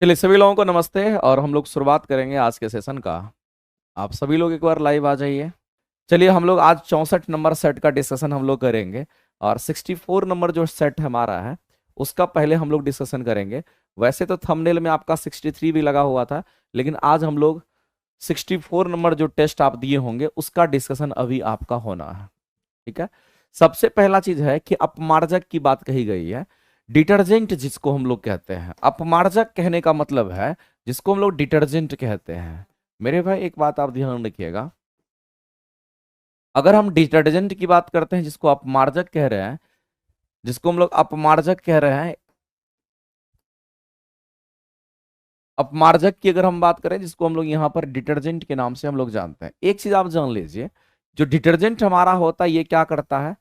चलिए सभी लोगों को नमस्ते और हम लोग शुरुआत करेंगे आज के सेशन का। आप सभी लोग एक बार लाइव आ जाइए। चलिए हम लोग आज 64 नंबर सेट का डिस्कशन हम लोग करेंगे और 64 नंबर जो सेट हमारा है उसका पहले हम लोग डिस्कशन करेंगे। वैसे तो थंबनेल में आपका 63 भी लगा हुआ था, लेकिन आज हम लोग 64 नंबर जो टेस्ट आप दिए होंगे उसका डिस्कशन अभी आपका होना है। ठीक है। सबसे पहला चीज है कि अपमार्जक की बात कही गई है। डिटर्जेंट जिसको हम लोग कहते हैं, अपमार्जक कहने का मतलब है जिसको हम लोग डिटर्जेंट कहते हैं। मेरे भाई एक बात आप ध्यान रखिएगा, अगर हम डिटर्जेंट की बात करते हैं जिसको अपमार्जक कह रहे हैं, जिसको हम लोग अपमार्जक कह रहे हैं, अपमार्जक की अगर हम बात करें जिसको हम लोग यहाँ पर डिटर्जेंट के नाम से हम लोग जानते हैं, एक चीज आप जान लीजिए, जो डिटर्जेंट हमारा होता है ये क्या करता है।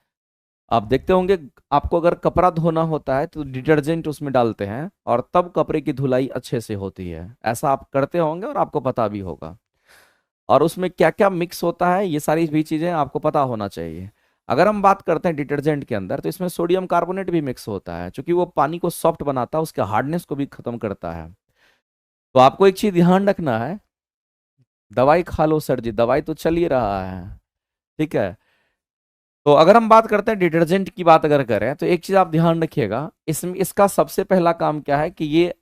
आप देखते होंगे आपको अगर कपड़ा धोना होता है तो डिटर्जेंट उसमें डालते हैं और तब कपड़े की धुलाई अच्छे से होती है। ऐसा आप करते होंगे और आपको पता भी होगा। और उसमें क्या क्या मिक्स होता है ये सारी भी चीजें आपको पता होना चाहिए। अगर हम बात करते हैं डिटर्जेंट के अंदर तो इसमें सोडियम कार्बोनेट भी मिक्स होता है, क्योंकि वो पानी को सॉफ्ट बनाता है, उसके हार्डनेस को भी खत्म करता है। तो आपको एक चीज ध्यान रखना है, दवाई खा लो सर जी, दवाई तो चल ही रहा है। ठीक है। तो अगर हम बात करते हैं डिटर्जेंट की बात अगर करें तो एक चीज आप ध्यान रखिएगा, इसमें इसका सबसे पहला काम क्या है कि ये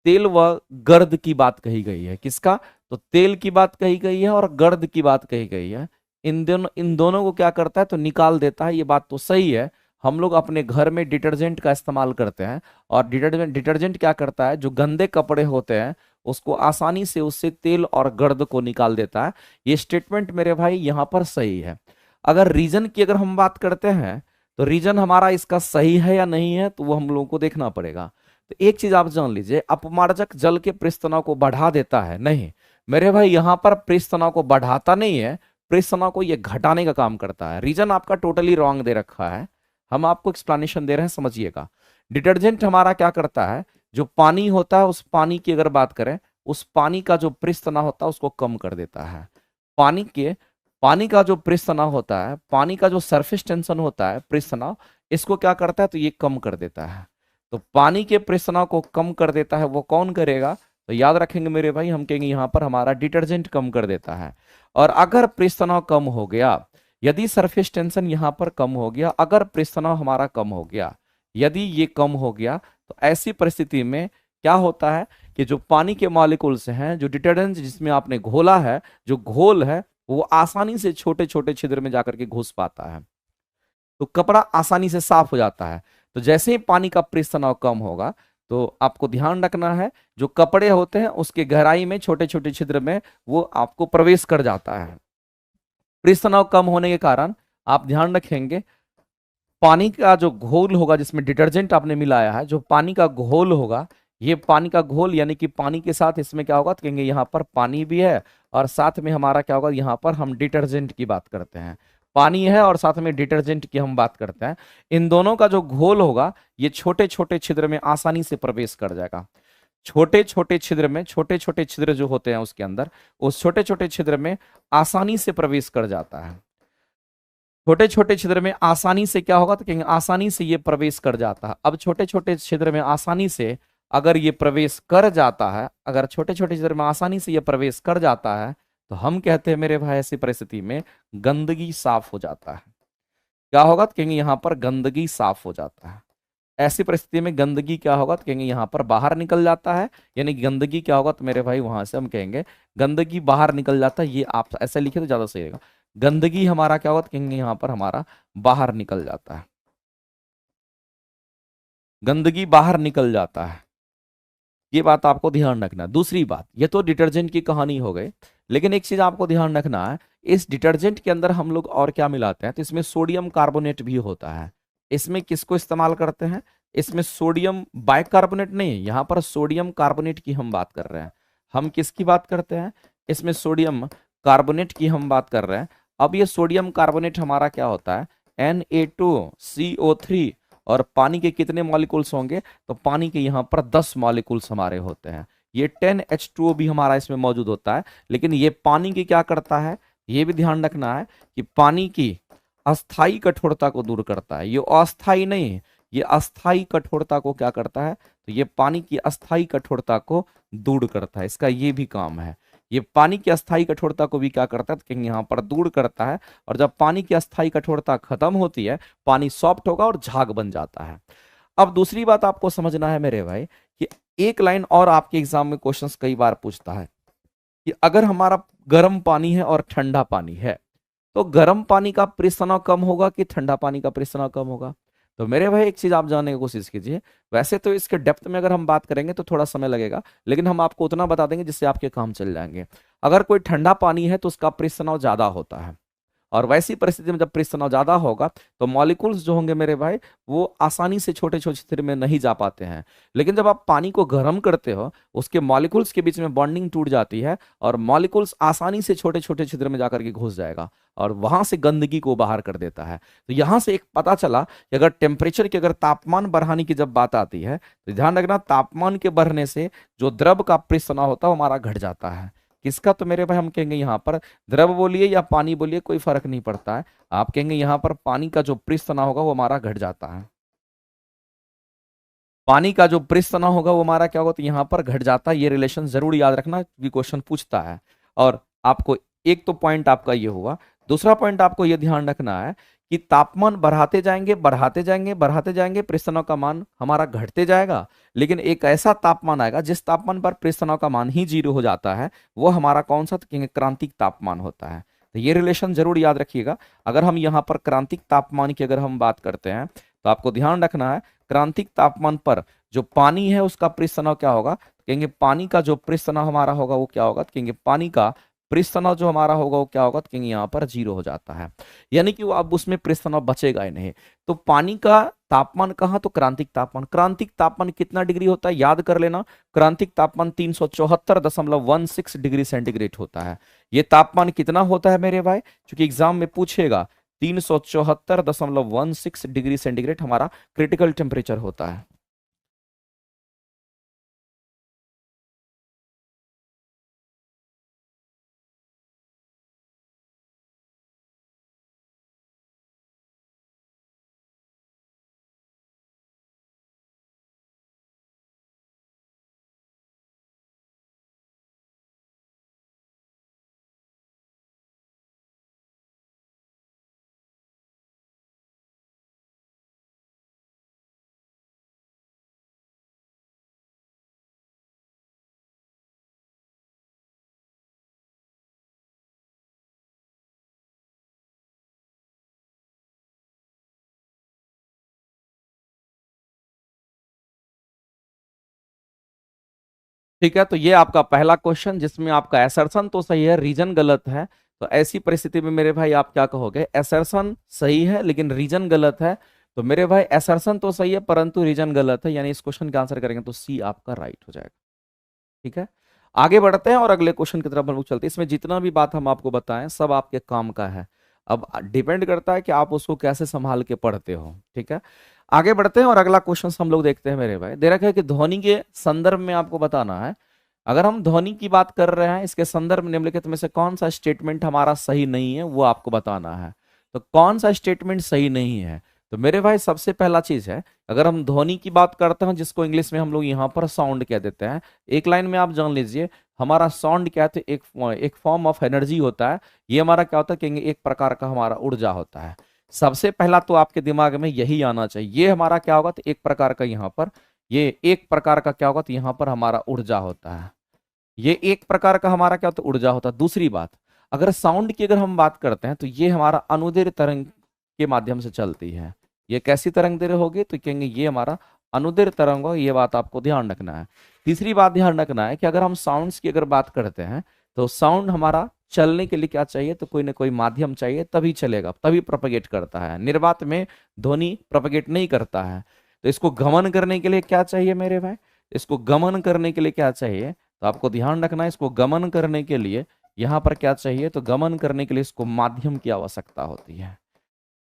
तेल व गर्द की बात कही गई है। किसका? तो तेल की बात कही गई है और गर्द की बात कही गई है। इन दोनों को क्या करता है तो निकाल देता है। ये बात तो सही है, हम लोग अपने घर में डिटर्जेंट का इस्तेमाल करते हैं और डिटर्जेंट डिटर्जेंट क्या करता है, जो गंदे कपड़े होते हैं उसको आसानी से उससे तेल और गर्द को निकाल देता है। ये स्टेटमेंट मेरे भाई यहाँ पर सही है। अगर रीजन की अगर हम बात करते हैं तो रीजन हमारा इसका सही है या नहीं है तो वो हम लोगों को देखना पड़ेगा। तो एक चीज आप जान लीजिए, अपमार्जक जल के पृष्ठ तनाव को बढ़ा देता है, नहीं मेरे भाई यहां पर पृष्ठ तनाव को बढ़ाता नहीं है, पृष्ठ तनाव को ये घटाने का काम करता है। रीजन आपका टोटली रॉन्ग दे रखा है, हम आपको एक्सप्लेनेशन दे रहे हैं, समझिएगा। डिटर्जेंट हमारा क्या करता है, जो पानी होता है उस पानी की अगर बात करें, उस पानी का जो पृष्ठ तनाव होता है उसको कम कर देता है। पानी के पानी का जो पृष्ठ तनाव होता है, पानी का जो सरफेस टेंशन होता है पृष्ठ तनाव, इसको क्या करता है तो ये कम कर देता है। तो पानी के पृष्ठ तनाव को कम कर देता है, वो कौन करेगा? तो याद रखेंगे मेरे भाई, हम कहेंगे यहाँ पर हमारा डिटर्जेंट कम कर देता है। और अगर पृष्ठ तनाव कम हो गया, यदि सरफेस टेंशन यहाँ पर कम हो गया, अगर पृष्ठ तनाव हमारा कम हो गया, यदि ये कम हो गया, तो ऐसी परिस्थिति में क्या होता है कि जो पानी के मॉलिक्यूल्स हैं, जो डिटर्जेंट जिसमें आपने घोला है, जो घोल है, वो आसानी से छोटे छोटे छिद्र में जाकर के घुस पाता है, तो कपड़ा आसानी से साफ हो जाता है। तो जैसे ही पानी का पृष्ठ तनाव कम होगा तो आपको ध्यान रखना है, जो कपड़े होते हैं उसके गहराई में छोटे छोटे छिद्र में वो आपको प्रवेश कर जाता है। पृष्ठ तनाव कम होने के कारण आप ध्यान रखेंगे, पानी का जो घोल होगा जिसमें डिटर्जेंट आपने मिलाया है, जो पानी का घोल होगा, ये पानी का घोल यानी कि पानी के साथ इसमें क्या होगा तो कहेंगे यहाँ पर पानी भी है और साथ में हमारा क्या होगा, यहाँ पर हम डिटर्जेंट की बात करते हैं। पानी है और साथ में डिटर्जेंट की हम बात करते हैं। इन दोनों का जो घोल होगा ये छोटे छोटे छिद्र में आसानी से प्रवेश कर जाएगा। छोटे छोटे छिद्र में, छोटे छोटे छिद्र जो होते हैं उसके अंदर, उस छोटे छोटे छिद्र में आसानी से प्रवेश कर जाता है। छोटे छोटे छिद्र में आसानी से क्या होगा तो कहेंगे आसानी से ये प्रवेश कर जाता है। अब छोटे छोटे छिद्र में आसानी से अगर ये प्रवेश कर जाता है, अगर छोटे छोटे छिद्र में आसानी से ये प्रवेश कर जाता है, तो हम कहते हैं मेरे भाई ऐसी परिस्थिति में गंदगी साफ हो जाता है। क्या होगा तो कहेंगे यहाँ पर गंदगी साफ हो जाता है। ऐसी परिस्थिति में गंदगी क्या होगा तो कहेंगे यहाँ पर बाहर निकल जाता है। यानी गंदगी क्या होगा तो मेरे भाई वहां से हम कहेंगे गंदगी बाहर निकल जाता है। ये आप ऐसे लिखे तो ज्यादा सही रहेगा। गंदगी हमारा क्या होगा तो कहेंगे यहाँ पर हमारा बाहर निकल जाता है, गंदगी बाहर निकल जाता है। ये बात आपको ध्यान रखना है। दूसरी बात, ये तो डिटर्जेंट की कहानी हो गई, लेकिन एक चीज आपको ध्यान रखना है, इस डिटर्जेंट के अंदर हम लोग और क्या मिलाते हैं तो इसमें सोडियम कार्बोनेट भी होता है। इसमें किसको इस्तेमाल करते हैं? इसमें सोडियम बाइकार्बोनेट नहीं, यहाँ पर सोडियम कार्बोनेट की हम बात कर रहे हैं। हम किसकी बात करते हैं? इसमें सोडियम कार्बोनेट की हम बात कर रहे हैं। अब ये सोडियम कार्बोनेट हमारा क्या होता है, Na2CO3, और पानी के कितने मॉलिक्यूल्स होंगे तो पानी के यहाँ पर 10 मॉलिक्यूल्स हमारे होते हैं। ये 10H2O भी हमारा इसमें मौजूद होता है। लेकिन ये पानी की क्या करता है, ये भी ध्यान रखना है कि पानी की अस्थाई कठोरता को दूर करता है, ये अस्थाई नहीं, ये अस्थाई कठोरता को क्या करता है तो ये पानी की अस्थायी कठोरता को दूर करता है, इसका ये भी काम है। ये पानी की अस्थायी कठोरता को भी क्या करता है, तो कहीं यहाँ पर दूर करता है। और जब पानी की अस्थायी कठोरता खत्म होती है, पानी सॉफ्ट होगा और झाग बन जाता है। अब दूसरी बात आपको समझना है मेरे भाई कि एक लाइन और आपके एग्जाम में क्वेश्चंस कई बार पूछता है कि अगर हमारा गर्म पानी है और ठंडा पानी है, तो गर्म पानी का पृष्ठ तनाव कम होगा कि ठंडा पानी का पृष्ठ तनाव कम होगा? तो मेरे भाई एक चीज आप जानने की कोशिश कीजिए। वैसे तो इसके डेप्थ में अगर हम बात करेंगे तो थोड़ा समय लगेगा, लेकिन हम आपको उतना बता देंगे जिससे आपके काम चल जाएंगे। अगर कोई ठंडा पानी है तो उसका पृष्ठ तनाव ज्यादा होता है, और वैसी परिस्थिति में जब पृष्ठ तनाव ज्यादा होगा तो मॉलिक्यूल्स जो होंगे मेरे भाई वो आसानी से छोटे छोटे छिद्र में नहीं जा पाते हैं। लेकिन जब आप पानी को गर्म करते हो, उसके मॉलिक्यूल्स के बीच में बॉन्डिंग टूट जाती है और मॉलिक्यूल्स आसानी से छोटे छोटे छिद्र में जाकर के घुस जाएगा और वहां से गंदगी को बाहर कर देता है। तो यहां से एक पता चला कि अगर टेम्परेचर की, अगर तापमान बढ़ाने की जब बात आती है तो ध्यान रखना, तापमान के बढ़ने से जो द्रव का पृष्ठ तनाव होता है वो हमारा घट जाता है। किसका? तो मेरे भाई हम कहेंगे यहाँ पर द्रव बोलिए या पानी बोलिए, कोई फर्क नहीं पड़ता है। आप कहेंगे यहाँ पर पानी का जो पृष्ठ तनाव होगा वो हमारा घट जाता है। पानी का जो पृष्ठ तनाव होगा वो हमारा क्या होगा, तो यहाँ पर घट जाता है। ये रिलेशन जरूर याद रखना क्योंकि क्वेश्चन पूछता है। और आपको एक तो पॉइंट आपका ये हुआ। दूसरा पॉइंट आपको ये ध्यान रखना है कि तापमान बढ़ाते जाएंगे बढ़ाते जाएंगे बढ़ाते जाएंगे, पृष्ठ तनाव का मान हमारा घटते जाएगा। लेकिन एक ऐसा तापमान आएगा जिस तापमान पर पृष्ठ तनाव का मान ही 0 हो जाता है, वो हमारा कौन सा? तो कहेंगे क्रांतिक तापमान होता है। तो ये रिलेशन जरूर याद रखिएगा। अगर हम यहाँ पर क्रांतिक तापमान की अगर हम बात करते हैं तो आपको ध्यान रखना है, क्रांतिक तापमान पर जो पानी है उसका पृष्ठ तनाव क्या होगा? तो कहेंगे पानी का जो पृष्ठ तनाव हमारा होगा वो क्या होगा? तो कहेंगे पानी का पृष्ठ तनाव जो हमारा होगा वो क्या होगा? तो कहेंगे यहाँ पर 0 हो जाता है, यानी कि वो अब उसमें पृष्ठ तनाव बचेगा ही नहीं। तो पानी का तापमान कहाँ? तो क्रांतिक तापमान। क्रांतिक तापमान कितना डिग्री होता है? याद कर लेना, क्रांतिक तापमान 374.16 डिग्री सेंटीग्रेड होता है। ये तापमान कितना होता है मेरे भाई? क्योंकि एग्जाम में पूछेगा, 374.16 डिग्री सेंटीग्रेड हमारा क्रिटिकल टेम्परेचर होता है। ठीक है, तो ये आपका पहला क्वेश्चन जिसमें आपका एसर्शन तो सही है, रीजन गलत है। तो ऐसी परिस्थिति में मेरे भाई आप क्या कहोगे? एसर्शन सही है लेकिन रीजन गलत है। तो मेरे भाई एसर्शन तो सही है परंतु रीजन गलत है, यानी इस क्वेश्चन का आंसर करेंगे तो सी आपका राइट हो जाएगा। ठीक है, आगे बढ़ते हैं और अगले क्वेश्चन की तरफ हम लोग चलते हैं। इसमें जितना भी बात हम आपको बताएं सब आपके काम का है। अब डिपेंड करता है कि आप उसको कैसे संभाल के पढ़ते हो। ठीक है, आगे बढ़ते हैं और अगला क्वेश्चन हम लोग देखते हैं मेरे भाई। दे रखा है कि ध्वनि के संदर्भ में आपको बताना है। अगर हम ध्वनि की बात कर रहे हैं, इसके संदर्भ में निम्नलिखित में से कौन सा स्टेटमेंट हमारा सही नहीं है वो आपको बताना है। तो कौन सा स्टेटमेंट सही नहीं है? तो मेरे भाई सबसे पहला चीज है, अगर हम ध्वनि की बात करते हैं जिसको इंग्लिश में हम लोग यहाँ पर साउंड कह देते हैं, एक लाइन में आप जान लीजिए हमारा साउंड क्या है? एक फॉर्म ऑफ एनर्जी होता है। ये हमारा क्या होता है? कहेंगे एक प्रकार का हमारा ऊर्जा होता है। सबसे पहला तो आपके दिमाग में यही आना चाहिए। ये हमारा क्या होगा? तो एक प्रकार का यहाँ पर, ये एक प्रकार का क्या होगा? तो यहाँ पर हमारा ऊर्जा होता है। ये एक प्रकार का हमारा क्या होता है? ऊर्जा होता है। दूसरी बात, अगर साउंड की अगर हम बात करते हैं तो ये हमारा अनुदैर्घ्य तरंग के माध्यम से चलती है। ये कैसी तरंग दैर्घ्य होगी? तो कहेंगे ये हमारा अनुदैर्घ्य तरंग हो। ये बात आपको ध्यान रखना है। तीसरी बात ध्यान रखना है कि अगर हम साउंड्स की अगर बात करते हैं तो साउंड हमारा चलने के लिए क्या चाहिए? तो कोई ना कोई माध्यम चाहिए, तभी चलेगा, तभी प्रोपेगेट करता है। निर्वात में ध्वनि प्रोपेगेट नहीं करता है। तो इसको गमन करने के लिए क्या चाहिए मेरे भाई? इसको गमन करने के लिए क्या चाहिए? तो आपको ध्यान रखना है, इसको गमन करने के लिए यहाँ पर क्या चाहिए? तो गमन करने के लिए इसको माध्यम की आवश्यकता होती है।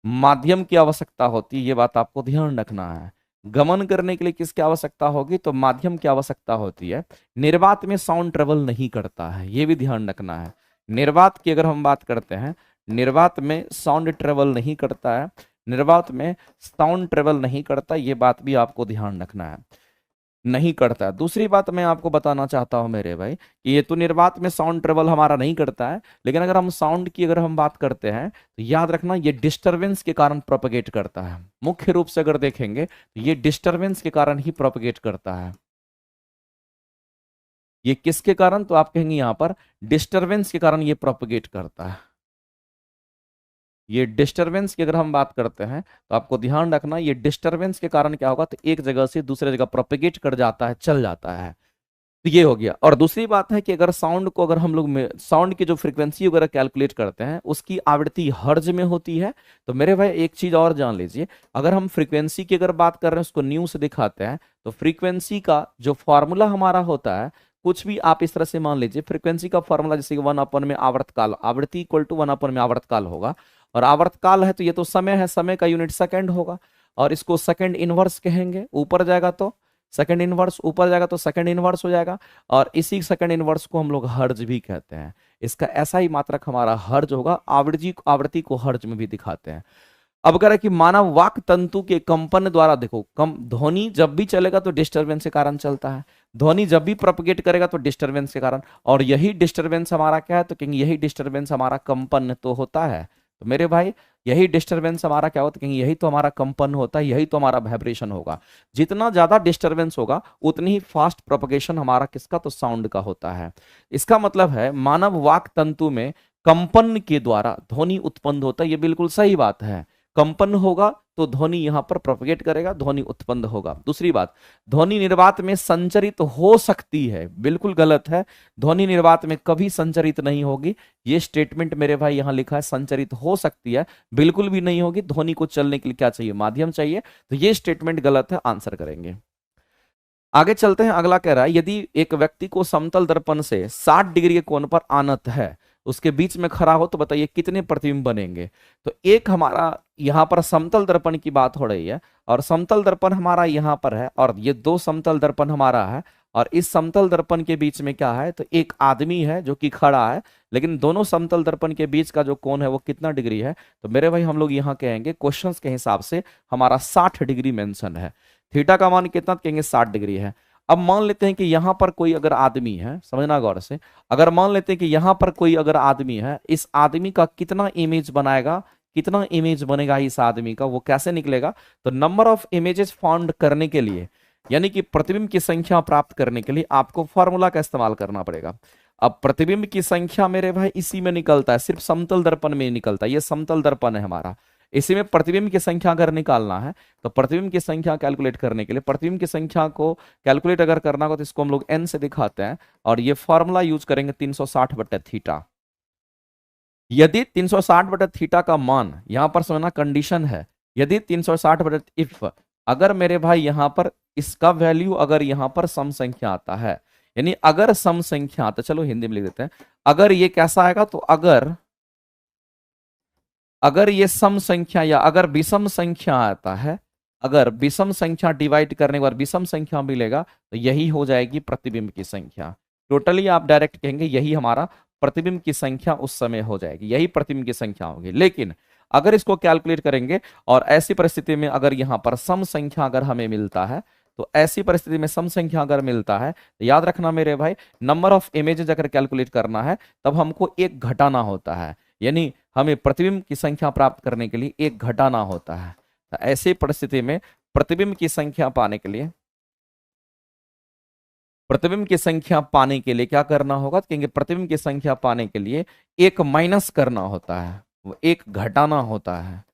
माध्यम की आवश्यकता होती है, ये बात आपको ध्यान रखना है। गमन करने के लिए किसकी आवश्यकता होगी? तो माध्यम की आवश्यकता होती है। निर्वात में साउंड ट्रेवल नहीं करता है, ये भी ध्यान रखना है। निर्वात की अगर हम बात करते हैं, निर्वात में साउंड ट्रेवल नहीं करता है। निर्वात में साउंड ट्रेवल नहीं करता, ये बात भी आपको ध्यान रखना है। नहीं करता है। दूसरी बात मैं आपको बताना चाहता हूं मेरे भाई कि ये तो निर्वात में साउंड ट्रेवल हमारा नहीं करता है, लेकिन अगर हम साउंड की अगर हम बात करते हैं तो याद रखना ये डिस्टरबेंस के कारण प्रोपगेट करता है। मुख्य रूप से अगर देखेंगे तो ये डिस्टरबेंस के कारण ही प्रोपगेट करता है। ये किसके कारण? तो आप कहेंगे यहां पर डिस्टरबेंस के कारण ये प्रोपगेट करता है। ये डिस्टरबेंस की अगर हम बात करते हैं तो आपको ध्यान रखना ये डिस्टरबेंस के कारण क्या होगा, तो एक जगह से दूसरे जगह प्रोपेगेट कर जाता है, चल जाता है। तो ये हो गया। और दूसरी बात है कि अगर साउंड को अगर हम लोग साउंड की जो फ्रीक्वेंसी वगैरह कैलकुलेट करते हैं उसकी आवृत्ति हर्ज में होती है। तो मेरे भाई एक चीज और जान लीजिए, अगर हम फ्रीक्वेंसी की अगर बात कर रहे हैं उसको न्यू से दिखाते हैं तो फ्रीक्वेंसी का जो फॉर्मूला हमारा होता है, कुछ भी आप इस तरह से मान लीजिए, फ्रीक्वेंसी का फॉर्मूला जैसे कि 1 में आवर्तकाल, आवृत्ति इक्वल टू 1 में आवर्तकाल होगा। और आवर्तकाल है तो ये तो समय है, समय का यूनिट सेकंड होगा, और इसको सेकंड इनवर्स कहेंगे। ऊपर जाएगा तो सेकंड इनवर्स, ऊपर जाएगा तो सेकंड इनवर्स हो जाएगा। और इसी सेकंड इनवर्स को हम लोग हर्ज भी कहते हैं। इसका ऐसा ही मात्रक हमारा हर्ज होगा। आवृत्ति को हर्ज में भी दिखाते हैं। अब कह रहा है कि मानव वाक तंतु के कंपन द्वारा, देखो कम ध्वनि जब भी चलेगा तो डिस्टरबेंस के कारण चलता है, ध्वनि जब भी प्रोपगेट करेगा तो डिस्टरबेंस के कारण। और यही डिस्टरबेंस हमारा क्या है, तो कहेंगे यही डिस्टरबेंस हमारा कंपन तो होता है। तो मेरे भाई यही डिस्टरबेंस हमारा क्या होता है, कहेंगे यही तो हमारा कंपन होता है, यही तो हमारा वाइब्रेशन होगा। जितना ज्यादा डिस्टरबेंस होगा उतनी ही फास्ट प्रोपगेशन हमारा किसका, तो साउंड का होता है। इसका मतलब है मानव वाक तंतु में कंपन के द्वारा ध्वनि उत्पन्न होता है। ये बिल्कुल सही बात है, कंपन होगा तो ध्वनि यहां पर प्रोपगेट करेगा, ध्वनि उत्पन्न होगा। दूसरी बात, ध्वनि निर्वात में संचरित हो सकती है, बिल्कुल गलत है। ध्वनि निर्वात में कभी संचरित नहीं होगी। ये स्टेटमेंट मेरे भाई यहां लिखा है संचरित हो सकती है, बिल्कुल भी नहीं होगी। ध्वनि को चलने के लिए क्या चाहिए, माध्यम चाहिए। तो ये स्टेटमेंट गलत है, आंसर करेंगे। आगे चलते हैं। अगला कह रहा है यदि एक व्यक्ति को समतल दर्पण से 60 डिग्री के कोण पर आनत है, उसके बीच में खड़ा हो, तो बताइए कितने प्रतिबिंब बनेंगे। तो एक हमारा यहां पर समतल दर्पण की बात हो रही है, और समतल दर्पण हमारा यहां पर है, और ये दो समतल दर्पण हमारा है। और इस समतल दर्पण के बीच में क्या है, तो एक आदमी है जो कि खड़ा है। लेकिन दोनों समतल दर्पण के बीच का जो कोण है वो कितना डिग्री है, तो मेरे भाई हम लोग यहाँ कहेंगे क्वेश्चंस के हिसाब से हमारा 60 डिग्री मेंशन है। थीटा का मान कितना, कहेंगे 60 डिग्री है। अब मान लेते हैं कि यहां पर कोई अगर आदमी है, समझना गौर से, अगर मान लेते हैं कि यहां पर कोई अगर आदमी है, इस आदमी का कितना इमेज बनाएगा, कितना इमेज बनेगा इस आदमी का, वो कैसे निकलेगा। तो नंबर ऑफ इमेजेस फाउंड करने के लिए, यानी कि प्रतिबिंब की संख्या प्राप्त करने के लिए आपको फॉर्मूला का इस्तेमाल करना पड़ेगा। अब प्रतिबिंब की संख्या मेरे भाई इसी में निकलता है, सिर्फ समतल दर्पण में निकलता है। ये समतल दर्पण है हमारा, इसी में प्रतिबिंब की संख्या अगर निकालना है तो प्रतिबिंब की संख्या कैलकुलेट करने के लिए, प्रतिबिंब की संख्या को कैलकुलेट अगर करना हो तो इसको हम लोग n से दिखाते हैं, और ये फॉर्मूला यूज करेंगे 360/थीटा। यदि 360/थीटा का मान, यहां पर समझना कंडीशन है, यदि 360 इफ अगर मेरे भाई यहां पर इसका वैल्यू अगर यहां पर सम संख्या आता है, यानी अगर सम संख्या आता, चलो हिंदी में लिख देते हैं, अगर ये कैसा आएगा, तो अगर ये सम संख्या या अगर विषम संख्या आता है, अगर विषम संख्या डिवाइड करने के बाद विषम संख्या मिलेगा, तो यही हो जाएगी प्रतिबिंब की संख्या। टोटली आप डायरेक्ट कहेंगे यही हमारा प्रतिबिंब की संख्या उस समय हो जाएगी, यही प्रतिबिंब की संख्या होगी। लेकिन अगर इसको कैलकुलेट करेंगे और ऐसी परिस्थिति में अगर यहां पर सम संख्या अगर हमें मिलता है, तो ऐसी परिस्थिति में सम संख्या अगर मिलता है तो याद रखना मेरे भाई, नंबर ऑफ इमेजेस अगर कैलकुलेट करना है तब हमको एक घटाना होता है, यानी हमें प्रतिबिंब की संख्या प्राप्त करने के लिए एक घटाना होता है। तो ऐसी परिस्थिति में प्रतिबिंब की संख्या पाने के लिए, प्रतिबिंब की संख्या पाने के लिए क्या करना होगा, तो कहेंगे प्रतिबिंब की संख्या पाने के लिए एक माइनस करना होता है, वो एक घटाना होता है,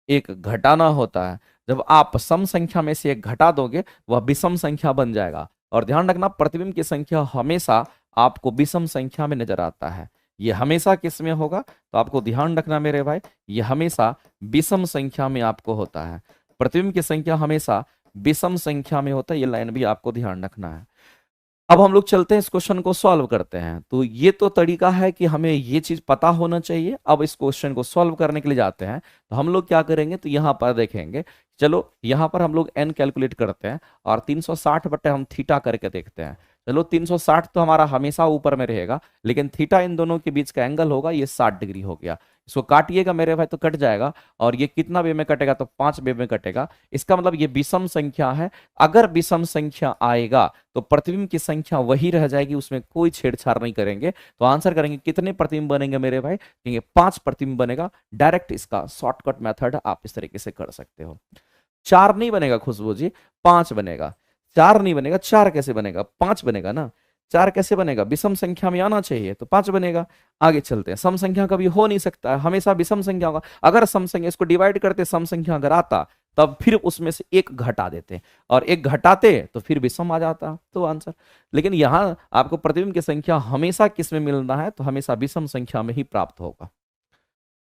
एक घटाना होता है। जब आप सम संख्या में से एक घटा दोगे वह विषम संख्या बन जाएगा। और ध्यान रखना प्रतिबिंब की संख्या हमेशा आपको विषम संख्या में नजर आता है। ये हमेशा किस में होगा, तो आपको ध्यान रखना मेरे भाई, ये हमेशा विषम संख्या में आपको होता है। प्रतिबिंब की संख्या हमेशा विषम संख्या में होता है, ये लाइन भी आपको ध्यान रखना है। अब हम लोग चलते हैं इस क्वेश्चन को सॉल्व करते हैं। तो ये तो तरीका है कि हमें ये चीज पता होना चाहिए। अब इस क्वेश्चन को सॉल्व करने के लिए जाते हैं, तो हम लोग क्या करेंगे, तो यहां पर देखेंगे, चलो यहां पर हम लोग n कैलकुलेट करते हैं और 360 बटे हम थीटा करके देखते हैं। चलो 360 तो हमारा हमेशा ऊपर में रहेगा, लेकिन थीटा इन दोनों के बीच का एंगल होगा ये 60 डिग्री हो गया। इसको काटिएगा मेरे भाई तो कट जाएगा, और ये कितना वे में कटेगा, तो 5 वे में कटेगा। इसका मतलब ये विषम संख्या है। अगर विषम संख्या आएगा तो प्रतिबिंब की संख्या वही रह जाएगी, उसमें कोई छेड़छाड़ नहीं करेंगे। तो आंसर करेंगे कितने प्रतिबिंब बनेंगे मेरे भाई, कहेंगे 5 प्रतिबिंब बनेगा। डायरेक्ट इसका शॉर्टकट मेथड आप इस तरीके से कर सकते हो। 4 नहीं बनेगा खुशबू जी, 5 बनेगा। 4 नहीं बनेगा, 4 कैसे बनेगा, 5 बनेगा ना। 4 कैसे बनेगा, विषम संख्या में आना चाहिए तो 5 बनेगा। आगे चलते हैं, सम संख्या कभी हो नहीं सकता है, हमेशा विषम संख्या होगा। अगर सम संख्या, इसको डिवाइड करते सम संख्या अगर आता तब फिर उसमें से एक घटा देते, और एक घटाते तो फिर विषम आ जाता, तो आंसर। लेकिन यहां आपको प्रतिबिंब की संख्या हमेशा किस में मिलना है, तो हमेशा विषम संख्या में ही प्राप्त होगा।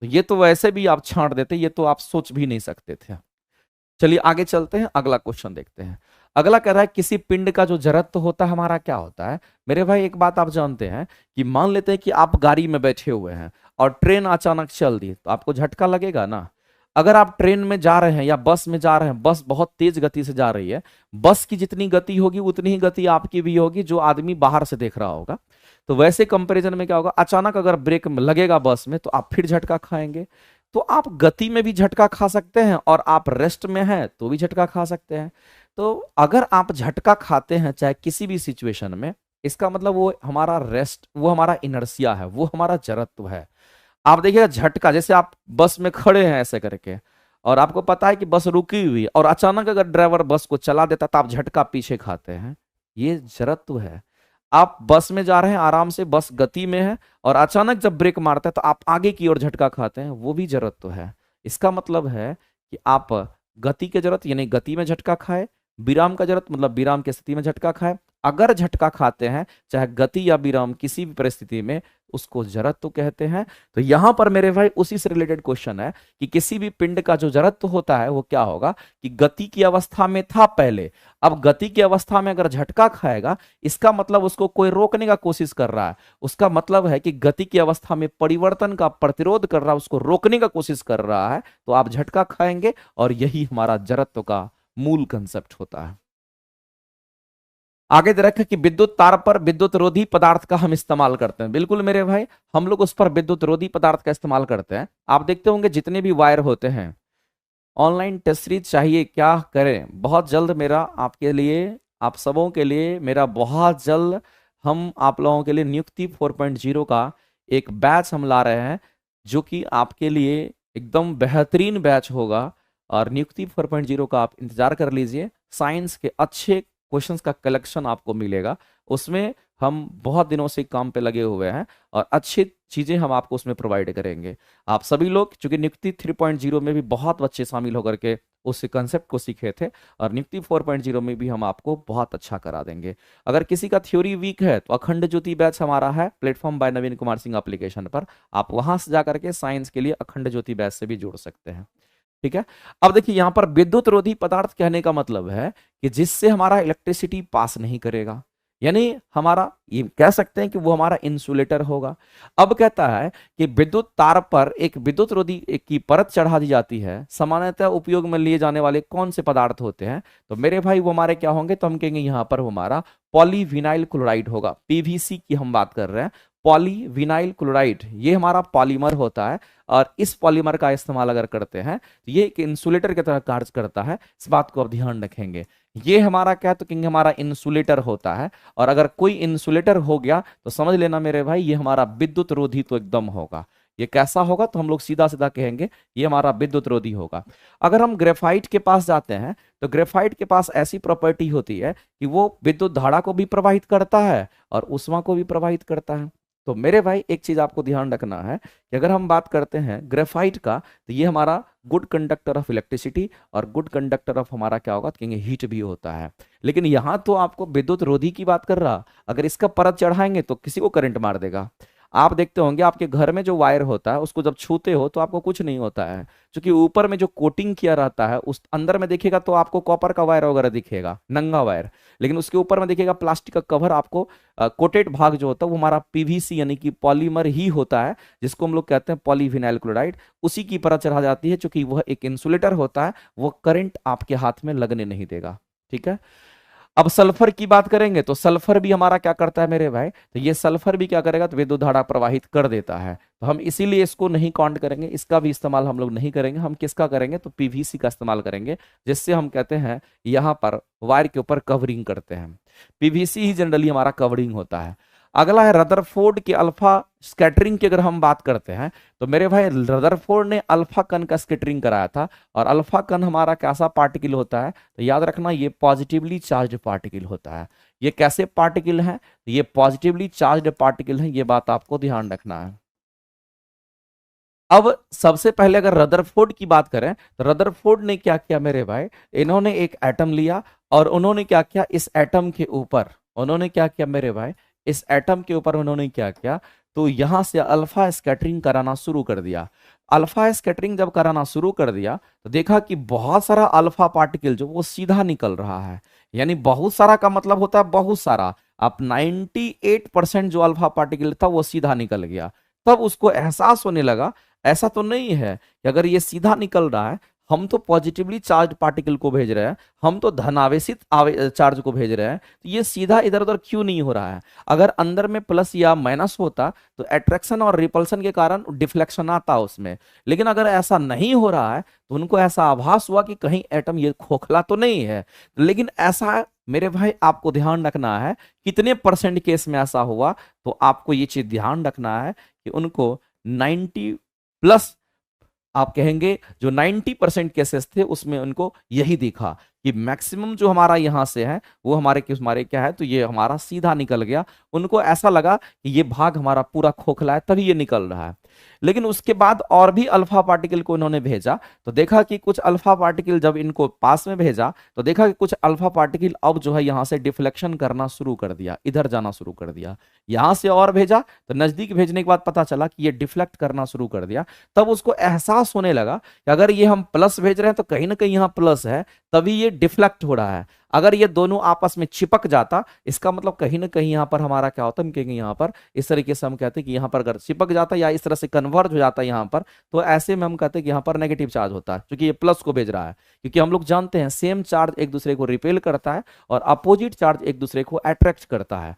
तो ये तो वैसे भी आप छांट देते, ये तो आप सोच भी नहीं सकते थे। चलिए आगे चलते हैं, अगला क्वेश्चन देखते हैं। अगला कह रहा है किसी पिंड का जो जड़त्व होता है हमारा क्या होता है। मेरे भाई एक बात आप जानते हैं कि मान लेते हैं कि आप गाड़ी में बैठे हुए हैं और ट्रेन अचानक चल दी, तो आपको झटका लगेगा ना। अगर आप ट्रेन में जा रहे हैं या बस में जा रहे हैं, बस बहुत तेज गति से जा रही है, बस की जितनी गति होगी उतनी ही गति आपकी भी होगी, जो आदमी बाहर से देख रहा होगा। तो वैसे कंपैरिजन में क्या होगा, अचानक अगर ब्रेक लगेगा बस में तो आप फिर झटका खाएंगे। तो आप गति में भी झटका खा सकते हैं, और आप रेस्ट में हैं तो भी झटका खा सकते हैं। तो अगर आप झटका खाते हैं चाहे किसी भी सिचुएशन में, इसका मतलब वो हमारा रेस्ट, वो हमारा इनर्सिया है, वो हमारा जड़त्व है। आप देखिएगा झटका, जैसे आप बस में खड़े हैं ऐसे करके, और आपको पता है कि बस रुकी हुई है, और अचानक अगर ड्राइवर बस को चला देता तो आप झटका पीछे खाते हैं, ये जड़त्व है। आप बस में जा रहे हैं आराम से, बस गति में है, और अचानक जब ब्रेक मारता है तो आप आगे की ओर झटका खाते हैं, वो भी जड़त्व है। इसका मतलब है कि आप गति के जरूरत यानी गति में झटका खाए, विराम का जरूरत मतलब विराम की स्थिति में झटका खाए। अगर झटका खाते हैं चाहे गति या विराम किसी भी परिस्थिति में, उसको जड़त्व कहते हैं। तो यहां पर मेरे भाई उसी से रिलेटेड क्वेश्चन है कि किसी भी पिंड का जो जड़त्व होता है वो क्या होगा, कि गति की अवस्था में था पहले, अब गति की अवस्था में अगर झटका खाएगा, इसका मतलब उसको कोई रोकने का कोशिश कर रहा है, उसका मतलब है कि गति की अवस्था में परिवर्तन का प्रतिरोध कर रहा है, उसको रोकने का कोशिश कर रहा है, तो आप झटका खाएंगे, और यही हमारा जड़त्व का मूल कंसेप्ट होता है। आगे दे रखा कि विद्युत तार पर विद्युत रोधी पदार्थ का हम इस्तेमाल करते हैं। बिल्कुल मेरे भाई, हम लोग उस पर विद्युत रोधी पदार्थ का इस्तेमाल करते हैं। आप देखते होंगे जितने भी वायर होते हैं, ऑनलाइन टेस्ट सीरीज चाहिए क्या करें, बहुत जल्द मेरा आपके लिए, आप सबों के लिए मेरा बहुत जल्द, हम आप लोगों के लिए नियुक्ति 4.0 का एक बैच हम ला रहे हैं, जो कि आपके लिए एकदम बेहतरीन बैच होगा। और नियुक्ति 4.0 का आप इंतजार कर लीजिए। साइंस के अच्छे क्वेश्चंस का कलेक्शन आपको मिलेगा, उसमें हम बहुत दिनों से काम पे लगे हुए हैं, और अच्छी चीजें हम आपको उसमें प्रोवाइड करेंगे। आप सभी लोग, चूंकि नियुक्ति 3.0 में भी बहुत बच्चे शामिल होकर के उस कंसेप्ट को सीखे थे, और नियुक्ति 4.0 में भी हम आपको बहुत अच्छा करा देंगे। अगर किसी का थ्योरी वीक है तो अखंड ज्योति बैच हमारा है प्लेटफॉर्म बाय नवीन कुमार सिंह एप्लीकेशन पर, आप वहां से जाकर के साइंस के लिए अखंड ज्योति बैच से भी जुड़ सकते हैं। ठीक है। अब देखिए यहां पर विद्युत रोधी पदार्थ कहने का मतलब है कि जिससे हमारा इलेक्ट्रिसिटी पास नहीं करेगा, यानी हमारा ये कह सकते हैं कि वो हमारा इंसुलेटर होगा। अब कहता है कि विद्युत तार पर एक विद्युत रोधी की परत चढ़ा दी जाती है, सामान्यतः उपयोग में लिए जाने वाले कौन से पदार्थ होते हैं, तो मेरे भाई वो हमारे क्या होंगे, तो हम कहेंगे यहां पर हमारा पॉलीविनाइल क्लोराइड होगा। पीवीसी की हम बात कर रहे हैं, पॉलीविनाइल क्लोराइड ये हमारा पॉलीमर होता है, और इस पॉलीमर का इस्तेमाल अगर करते हैं तो ये एक इंसुलेटर की तरह कार्य करता है। इस बात को आप ध्यान रखेंगे। ये हमारा क्या, तो कहेंगे हमारा इंसुलेटर होता है, और अगर कोई इंसुलेटर हो गया तो समझ लेना मेरे भाई ये हमारा विद्युत रोधी तो एकदम होगा। ये कैसा होगा, तो हम लोग सीधा सीधा कहेंगे ये हमारा विद्युत रोधी होगा। अगर हम ग्रेफाइट के पास जाते हैं तो ग्रेफाइट के पास ऐसी प्रॉपर्टी होती है कि वो विद्युत धारा को भी प्रवाहित करता है और ऊष्मा को भी प्रवाहित करता है। तो मेरे भाई एक चीज आपको ध्यान रखना है कि अगर हम बात करते हैं ग्रेफाइट का, तो ये हमारा गुड कंडक्टर ऑफ इलेक्ट्रिसिटी, और गुड कंडक्टर ऑफ हमारा क्या होगा, तो कहेंगे हीट भी होता है। लेकिन यहां तो आपको विद्युत रोधी की बात कर रहा, अगर इसका परत चढ़ाएंगे तो किसी को करंट मार देगा। आप देखते होंगे आपके घर में जो वायर होता है उसको जब छूते हो तो आपको कुछ नहीं होता है, क्योंकि ऊपर में जो कोटिंग किया रहता है उस अंदर में देखिएगा तो आपको कॉपर का वायर वगैरह दिखेगा, नंगा वायर, लेकिन उसके ऊपर में देखिएगा प्लास्टिक का कवर, आपको कोटेड भाग जो होता है वो हमारा पीवीसी यानी कि पॉलीमर ही होता है, जिसको हम लोग कहते हैं पॉलीविनाइल क्लोराइड। उसी की परत चढ़ा जाती है, क्योंकि वह एक इंसुलेटर होता है, वो करंट आपके हाथ में लगने नहीं देगा। ठीक है। अब सल्फर की बात करेंगे तो सल्फर भी हमारा क्या करता है मेरे भाई, तो ये सल्फर भी क्या करेगा, तो विद्युत धारा प्रवाहित कर देता है। तो हम इसीलिए इसको नहीं काउंट करेंगे, इसका भी इस्तेमाल हम लोग नहीं करेंगे। हम किसका करेंगे, तो पीवीसी का इस्तेमाल करेंगे, जिससे हम कहते हैं यहाँ पर वायर के ऊपर कवरिंग करते हैं। पीवीसी ही जनरली हमारा कवरिंग होता है। अगला है रदरफोर्ड के अल्फा स्कैटरिंग की अगर हम बात करते हैं, तो मेरे भाई रदरफोर्ड ने अल्फा कण का स्कैटरिंग कराया था। और अल्फा कण हमारा कैसा पार्टिकल होता है, तो याद रखना ये पॉजिटिवली चार्ज पार्टिकल होता है। ये कैसे पार्टिकल है, ये पॉजिटिवली चार्ज पार्टिकल है, ये बात आपको ध्यान रखना है। अब सबसे पहले अगर रदरफोर्ड की बात करें, तो रदरफोर्ड ने क्या किया मेरे भाई, इन्होंने एक एटम लिया और उन्होंने क्या किया, इस एटम के ऊपर उन्होंने क्या किया मेरे भाई, इस एटम के ऊपर उन्होंने क्या किया, तो यहां से अल्फा स्कैटरिंग कराना शुरू कर दिया। अल्फा स्कैटरिंग जब कराना शुरू कर दिया, तो देखा कि बहुत सारा अल्फा पार्टिकल जो वो सीधा निकल रहा है। यानी बहुत सारा का मतलब होता है बहुत सारा। अब 98% जो अल्फा पार्टिकल था वो सीधा निकल गया। तब उसको एहसास होने लगा, ऐसा तो नहीं है कि अगर ये सीधा निकल रहा है, हम तो पॉजिटिवली चार्ज पार्टिकल को भेज रहे हैं, हम तो धनावेशित चार्ज को भेज रहे हैं, तो ये सीधा इधर उधर क्यों नहीं हो रहा है। अगर अंदर में प्लस या माइनस होता तो अट्रैक्शन और रिपल्सन के कारण डिफ्लेक्शन आता उसमें। लेकिन अगर ऐसा नहीं हो रहा है, तो उनको ऐसा आभास हुआ कि कहीं एटम ये खोखला तो नहीं है। लेकिन ऐसा मेरे भाई आपको ध्यान रखना है, कितने परसेंट केस में ऐसा हुआ, तो आपको ये चीज ध्यान रखना है कि उनको 90+ आप कहेंगे जो 90% केसेस थे उसमें उनको यही दिखा कि मैक्सिमम जो हमारा यहां से है वो हमारे क्या है, तो ये हमारा सीधा निकल गया। उनको ऐसा लगा कि ये भाग हमारा पूरा खोखला है तभी ये निकल रहा है। लेकिन उसके बाद और भी अल्फा पार्टिकल को इन्होंने भेजा, तो देखा कि कुछ अल्फा पार्टिकल जब इनको पास में भेजा, तो देखा कि कुछ अल्फा पार्टिकल अब जो है यहां से डिफ्लेक्शन करना शुरू कर दिया, इधर जाना शुरू कर दिया। यहां से और भेजा तो नजदीक भेजने के बाद पता चला कि ये डिफ्लेक्ट करना शुरू कर दिया। तब उसको एहसास होने लगा कि अगर ये हम प्लस भेज रहे हैं तो कहीं ना कहीं यहाँ प्लस है, तभी ये डिफ्लेक्ट हो रहा है। अगर ये दोनों आपस में चिपक जाता, इसका मतलब कहीं ना कहीं यहाँ पर हमारा क्या होता है, हम कहेंगे यहाँ पर इस तरीके से हम कहते हैं कि यहाँ पर अगर चिपक जाता या इस तरह से कन्वर्ज हो जाता है यहाँ पर, तो ऐसे में हम कहते हैं कि यहाँ पर नेगेटिव चार्ज होता है, क्योंकि ये प्लस को भेज रहा है। क्योंकि हम लोग जानते हैं सेम चार्ज एक दूसरे को रिपेल करता है और अपोजिट चार्ज एक दूसरे को अट्रैक्ट करता है।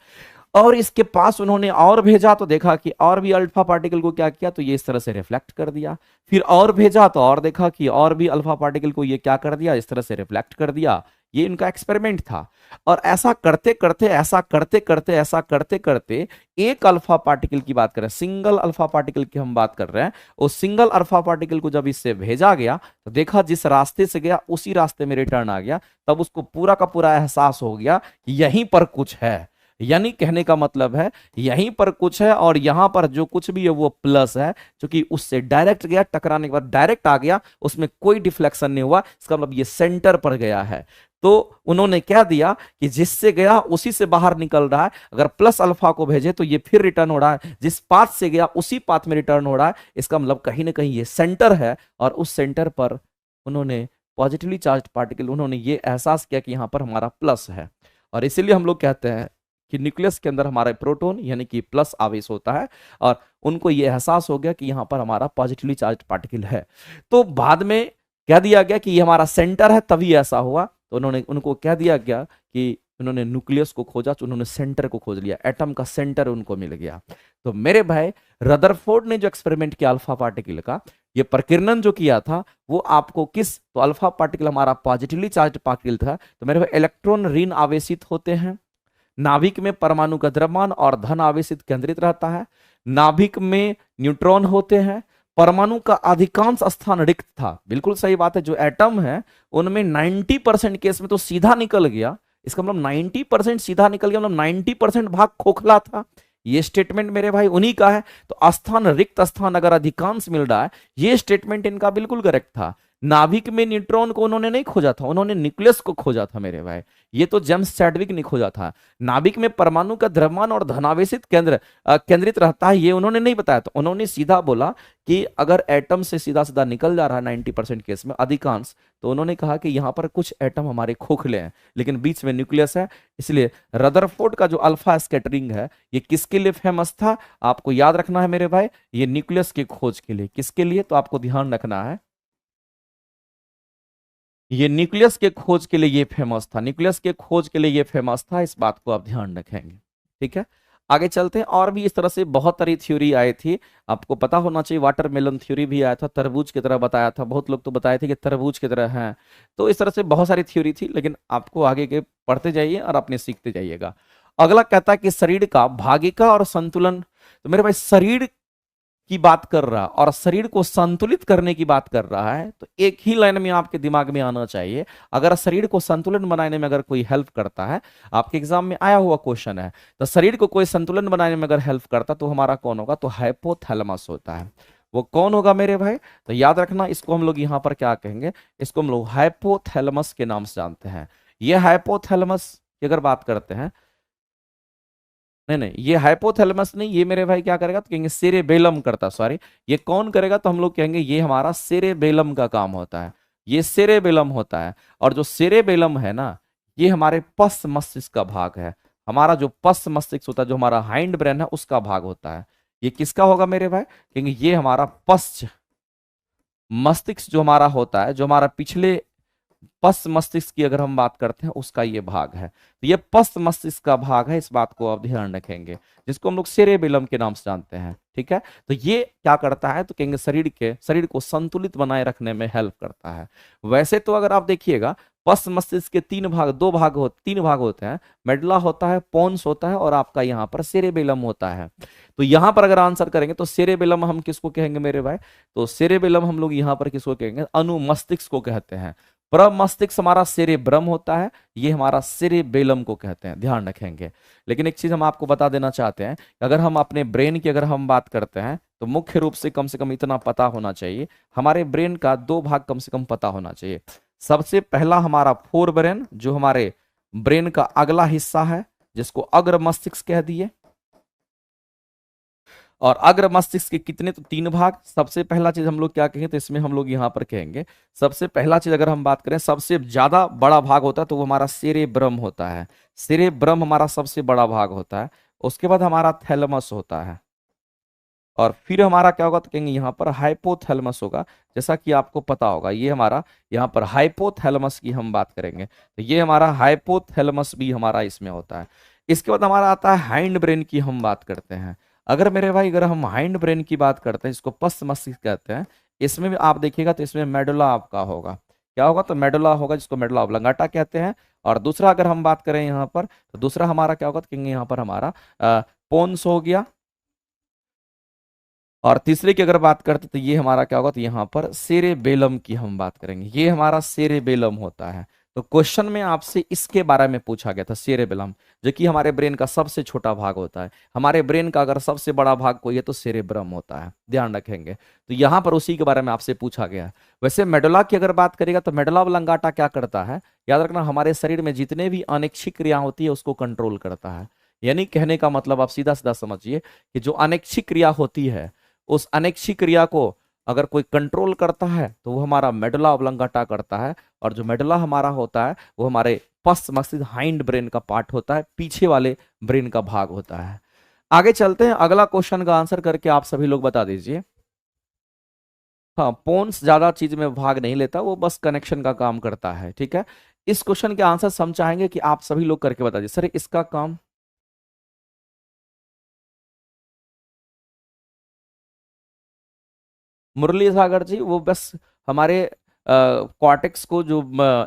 और इसके पास उन्होंने और भेजा तो देखा कि और भी अल्फा पार्टिकल को क्या किया, तो ये इस तरह से रिफ्लेक्ट कर दिया। फिर और भेजा तो और देखा कि और भी अल्फा पार्टिकल को ये क्या कर दिया, इस तरह से रिफ्लेक्ट कर दिया। ये इनका एक्सपेरिमेंट था। और ऐसा करते करते ऐसा करते करते एक अल्फा पार्टिकल की बात कर रहे हैं, सिंगल अल्फा पार्टिकल की हम बात कर रहे हैं। उस सिंगल अल्फा पार्टिकल को जब इससे भेजा गया, तो देखा जिस रास्ते से गया उसी रास्ते में रिटर्न आ गया। तब उसको पूरा का पूरा एहसास हो गया कि यहीं पर कुछ है। यानी कहने का मतलब है यहीं पर कुछ है और यहां पर जो कुछ भी है वो प्लस है, क्योंकि उससे डायरेक्ट गया, टकराने के बाद डायरेक्ट आ गया, उसमें कोई डिफ्लेक्शन नहीं हुआ। इसका मतलब ये सेंटर पर गया है। तो उन्होंने क्या दिया कि जिससे गया उसी से बाहर निकल रहा है। अगर प्लस अल्फा को भेजे तो ये फिर रिटर्न हो रहा है, जिस पाथ से गया उसी पाथ में रिटर्न हो रहा है। इसका मतलब कहीं ना कहीं ये सेंटर है और उस सेंटर पर उन्होंने पॉजिटिवली चार्ज पार्टिकल, उन्होंने ये एहसास किया कि यहां पर हमारा प्लस है। और इसीलिए हम लोग कहते हैं कि न्यूक्लियस के अंदर हमारा प्रोटॉन यानी कि प्लस आवेश होता है और उनको ये एहसास हो गया कि यहाँ पर हमारा पॉजिटिवली चार्ज पार्टिकल है। तो बाद में कह दिया गया कि ये हमारा सेंटर है, तभी ऐसा हुआ। तो उन्होंने उनको कह दिया गया कि उन्होंने न्यूक्लियस को खोजा, तो उन्होंने सेंटर को खोज लिया, एटम का सेंटर उनको मिल गया। तो मेरे भाई रदरफोर्ड ने जो एक्सपेरिमेंट किया अल्फा पार्टिकल का, ये प्रकीर्णन जो किया था वो आपको किस, तो अल्फा पार्टिकल हमारा पॉजिटिवली चार्ज पार्टिकल था। तो मेरे भाई इलेक्ट्रॉन ऋण आवेशित होते हैं, नाभिक में परमाणु का द्रव्यमान और धन आवेशित केंद्रित रहता है, नाभिक में न्यूट्रॉन होते हैं, परमाणु का अधिकांश स्थान रिक्त था। बिल्कुल सही बात है, जो एटम है उनमें 90% केस में तो सीधा निकल गया। इसका मतलब 90% सीधा निकल गया, मतलब 90% भाग खोखला था। ये स्टेटमेंट मेरे भाई उन्हीं का है। तो स्थान रिक्त स्थान अगर अधिकांश मिल रहा है, ये स्टेटमेंट इनका बिल्कुल करेक्ट था। नाभिक में न्यूट्रॉन को उन्होंने नहीं खोजा था, उन्होंने न्यूक्लियस को खोजा था मेरे भाई। ये तो जेम्स चैडविक ने खोजा था। नाभिक में परमाणु का द्रव्यमान और धनावेशित केंद्रित रहता है, ये उन्होंने नहीं बताया। तो उन्होंने सीधा बोला कि अगर एटम से सीधा सीधा निकल जा रहा है 90% केस में अधिकांश, तो उन्होंने कहा कि यहाँ पर कुछ एटम हमारे खोखले हैं लेकिन बीच में न्यूक्लियस है। इसलिए रदरफोर्ड का जो अल्फा स्कैटरिंग है ये किसके लिए फेमस था, आपको याद रखना है मेरे भाई, ये न्यूक्लियस की खोज के लिए। किसके लिए, तो आपको ध्यान रखना है ये न्यूक्लियस के खोज के लिए ये फेमस था, न्यूक्लियस के खोज के लिए ये फेमस था, इस बात को आप ध्यान रखेंगे। ठीक है, आगे चलते हैं। और भी इस तरह से बहुत सारी थ्योरी आई थी, आपको पता होना चाहिए। वाटरमेलन थ्योरी भी आया था, तरबूज की तरह बताया था, बहुत लोग तो बताए थे कि तरबूज की तरह है। तो इस तरह से बहुत सारी थ्योरी थी, लेकिन आपको आगे के पढ़ते जाइए और अपने सीखते जाइएगा। अगला कहता है कि शरीर का भागिका और संतुलन। तो मेरे भाई शरीर की बात कर रहा और शरीर को संतुलित करने की बात कर रहा है, तो एक ही लाइन में आपके दिमाग में आना चाहिए। अगर शरीर को संतुलन बनाने में अगर कोई हेल्प करता है, आपके एग्जाम में आया हुआ क्वेश्चन है, तो शरीर को कोई संतुलन बनाने में अगर हेल्प करता तो हमारा कौन होगा? तो हाइपोथैलेमस होता है। वो कौन होगा मेरे भाई? तो याद रखना, इसको हम लोग यहाँ पर क्या कहेंगे? इसको हम लोग हाइपोथैलेमस के नाम से जानते हैं। ये हाइपोथैलेमस की अगर बात करते हैं, नहीं नहीं, ये हाइपोथैलेमस नहीं, ये मेरे भाई क्या करेगा? तो कहेंगे सेरेबेलम करता, सॉरी। ये कौन करेगा? तो हम लोग कहेंगे ये हमारा सेरेबेलम का काम होता है, ये सेरेबेलम होता है। और जो सेरेबेलम है ना, ये हमारे पश्च मस्तिष्क का भाग है। हमारा जो पश्च मस्तिष्क होता है, जो हमारा हाइंड ब्रेन है, उसका भाग होता है। ये किसका होगा मेरे भाई? कहेंगे ये हमारा पश्च मस्तिष्क जो हमारा होता है, जो हमारा पिछले पश्च मस्तिष्क की अगर हम बात करते हैं, उसका ये भाग है। तो ये पश्च मस्तिष्क का भाग है, इस बात को आप ध्यान रखेंगे, जिसको हम लोग सेरेबेलम के नाम से जानते हैं। ठीक है, तो ये क्या करता है? तो कहेंगे शरीर को संतुलित बनाए रखने में हेल्प करता है। वैसे तो अगर आप देखिएगा, पश्च मस्तिष्क के तीन भाग होते हैं। मेडुला होता है, पोन्स होता है, और आपका यहाँ पर सेरेबेलम होता है। तो यहाँ पर अगर आंसर करेंगे तो सेरेबेलम हम किसको कहेंगे मेरे भाई? तो सेरेबेलम हम लोग यहाँ पर किसको कहेंगे? अनुमस्तिष्क को कहते हैं। प्रमस्तिष्क हमारा सेरेब्रम होता है, ये हमारा सेरेबेलम को कहते हैं, ध्यान रखेंगे। लेकिन एक चीज हम आपको बता देना चाहते हैं, अगर हम अपने ब्रेन की अगर हम बात करते हैं, तो मुख्य रूप से कम इतना पता होना चाहिए, हमारे ब्रेन का दो भाग कम से कम पता होना चाहिए। सबसे पहला हमारा फोर ब्रेन, जो हमारे ब्रेन का अगला हिस्सा है, जिसको अग्र मस्तिष्क कह दिए। और अग्र मस्तिष्क के कितने? तो तीन भाग। सबसे पहला चीज हम लोग क्या कहेंगे? तो इसमें हम लोग यहाँ पर कहेंगे, सबसे पहला चीज अगर हम बात करें, सबसे ज्यादा बड़ा भाग होता है, तो वो हमारा सेरेब्रम होता है। सेरेब्रम हमारा सबसे बड़ा भाग होता है। उसके बाद हमारा थैलेमस होता है, और फिर हमारा क्या होगा? तो कहेंगे यहाँ पर हाइपोथैलेमस होगा। जैसा कि आपको पता होगा, ये हमारा यहाँ पर हाइपोथैलेमस की हम बात करेंगे, तो ये हमारा हाइपोथैलेमस भी हमारा इसमें होता है। इसके बाद हमारा आता है हाइंड ब्रेन की हम बात करते हैं। अगर मेरे भाई अगर हम हाइंड ब्रेन की बात करते हैं, इसको पश्च मस्तिष्क कहते हैं, इसमें भी आप देखिएगा तो इसमें मेडुला आपका होगा। क्या होगा? तो मेडुला होगा, जिसको मेडुला ऑब्लंगाटा कहते हैं। और दूसरा अगर हम बात करें यहाँ पर, तो दूसरा हमारा क्या होगा? तो कहेंगे यहाँ पर हमारा पोन्स हो गया। और तीसरे की अगर बात करते तो ये हमारा क्या होगा? तो यहाँ पर सेरेबेलम की हम बात करेंगे, ये हमारा सेरेबेलम होता है। तो क्वेश्चन में आपसे इसके बारे में पूछा गया था, सेरेबेलम, जो कि हमारे ब्रेन का सबसे छोटा भाग होता है। हमारे ब्रेन का अगर सबसे बड़ा भाग कोई है तो सेरेब्रम होता है, ध्यान रखेंगे। तो यहाँ पर उसी के बारे में आपसे पूछा गया है। वैसे मेडुला की अगर बात करेगा, तो मेडुला ऑब्लंगाटा क्या करता है? याद रखना, हमारे शरीर में जितने भी अनैच्छिक क्रिया होती है उसको कंट्रोल करता है। यानी कहने का मतलब आप सीधा सीधा समझिए कि जो अनैच्छिक क्रिया होती है, उस अनैच्छिक क्रिया को अगर कोई कंट्रोल करता है, तो वो हमारा मेडुला ऑब्लंगाटा करता है। और जो मेडुला हमारा होता है, वो हमारे पश्च मस्तिष्क हाइंड ब्रेन का पार्ट होता है, पीछे वाले ब्रेन का भाग होता है। आगे चलते हैं, अगला क्वेश्चन का आंसर करके आप सभी लोग बता दीजिए। हाँ, पोन्स ज्यादा चीज में भाग नहीं लेता, वो बस कनेक्शन का काम करता है। ठीक है, इस क्वेश्चन के आंसर हम चाहेंगे कि आप सभी लोग करके बता दीजिए। सर इसका काम, मुरली सागर जी, वो बस हमारे कॉर्टेक्स को जो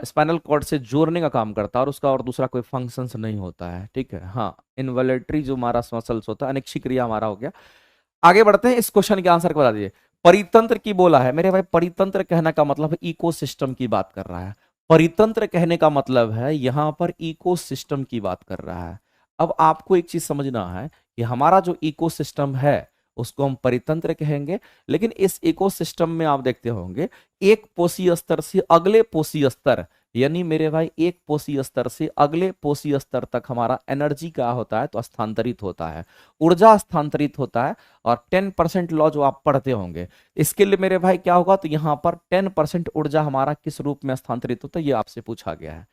स्पाइनल कॉर्ड से जोड़ने का काम करता है, और उसका और दूसरा कोई फंक्शंस नहीं होता है। ठीक है, हाँ, इन्वॉलेटरी जो हमारा मसल्स होता है, अनैच्छिक क्रिया हमारा हो गया। आगे बढ़ते हैं, इस क्वेश्चन के आंसर को बता दीजिए। परितंत्र की बोला है मेरे भाई, परितंत्र कहने का मतलब है इकोसिस्टम की बात कर रहा है। परितंत्र कहने का मतलब है यहां पर इकोसिस्टम की बात कर रहा है। अब आपको एक चीज समझना है कि हमारा जो इकोसिस्टम है, उसको हम परितंत्र कहेंगे। लेकिन इस इकोसिस्टम में आप देखते होंगे, एक पोषी स्तर से अगले पोषी स्तर, यानी मेरे भाई एक पोषी स्तर से अगले पोषी स्तर तक हमारा एनर्जी क्या होता है? तो स्थानांतरित होता है, ऊर्जा स्थानांतरित होता है। और 10% लॉ जो आप पढ़ते होंगे, इसके लिए मेरे भाई क्या होगा? तो यहाँ पर 10% ऊर्जा हमारा किस रूप में स्थानांतरित होता है, ये आपसे पूछा गया है।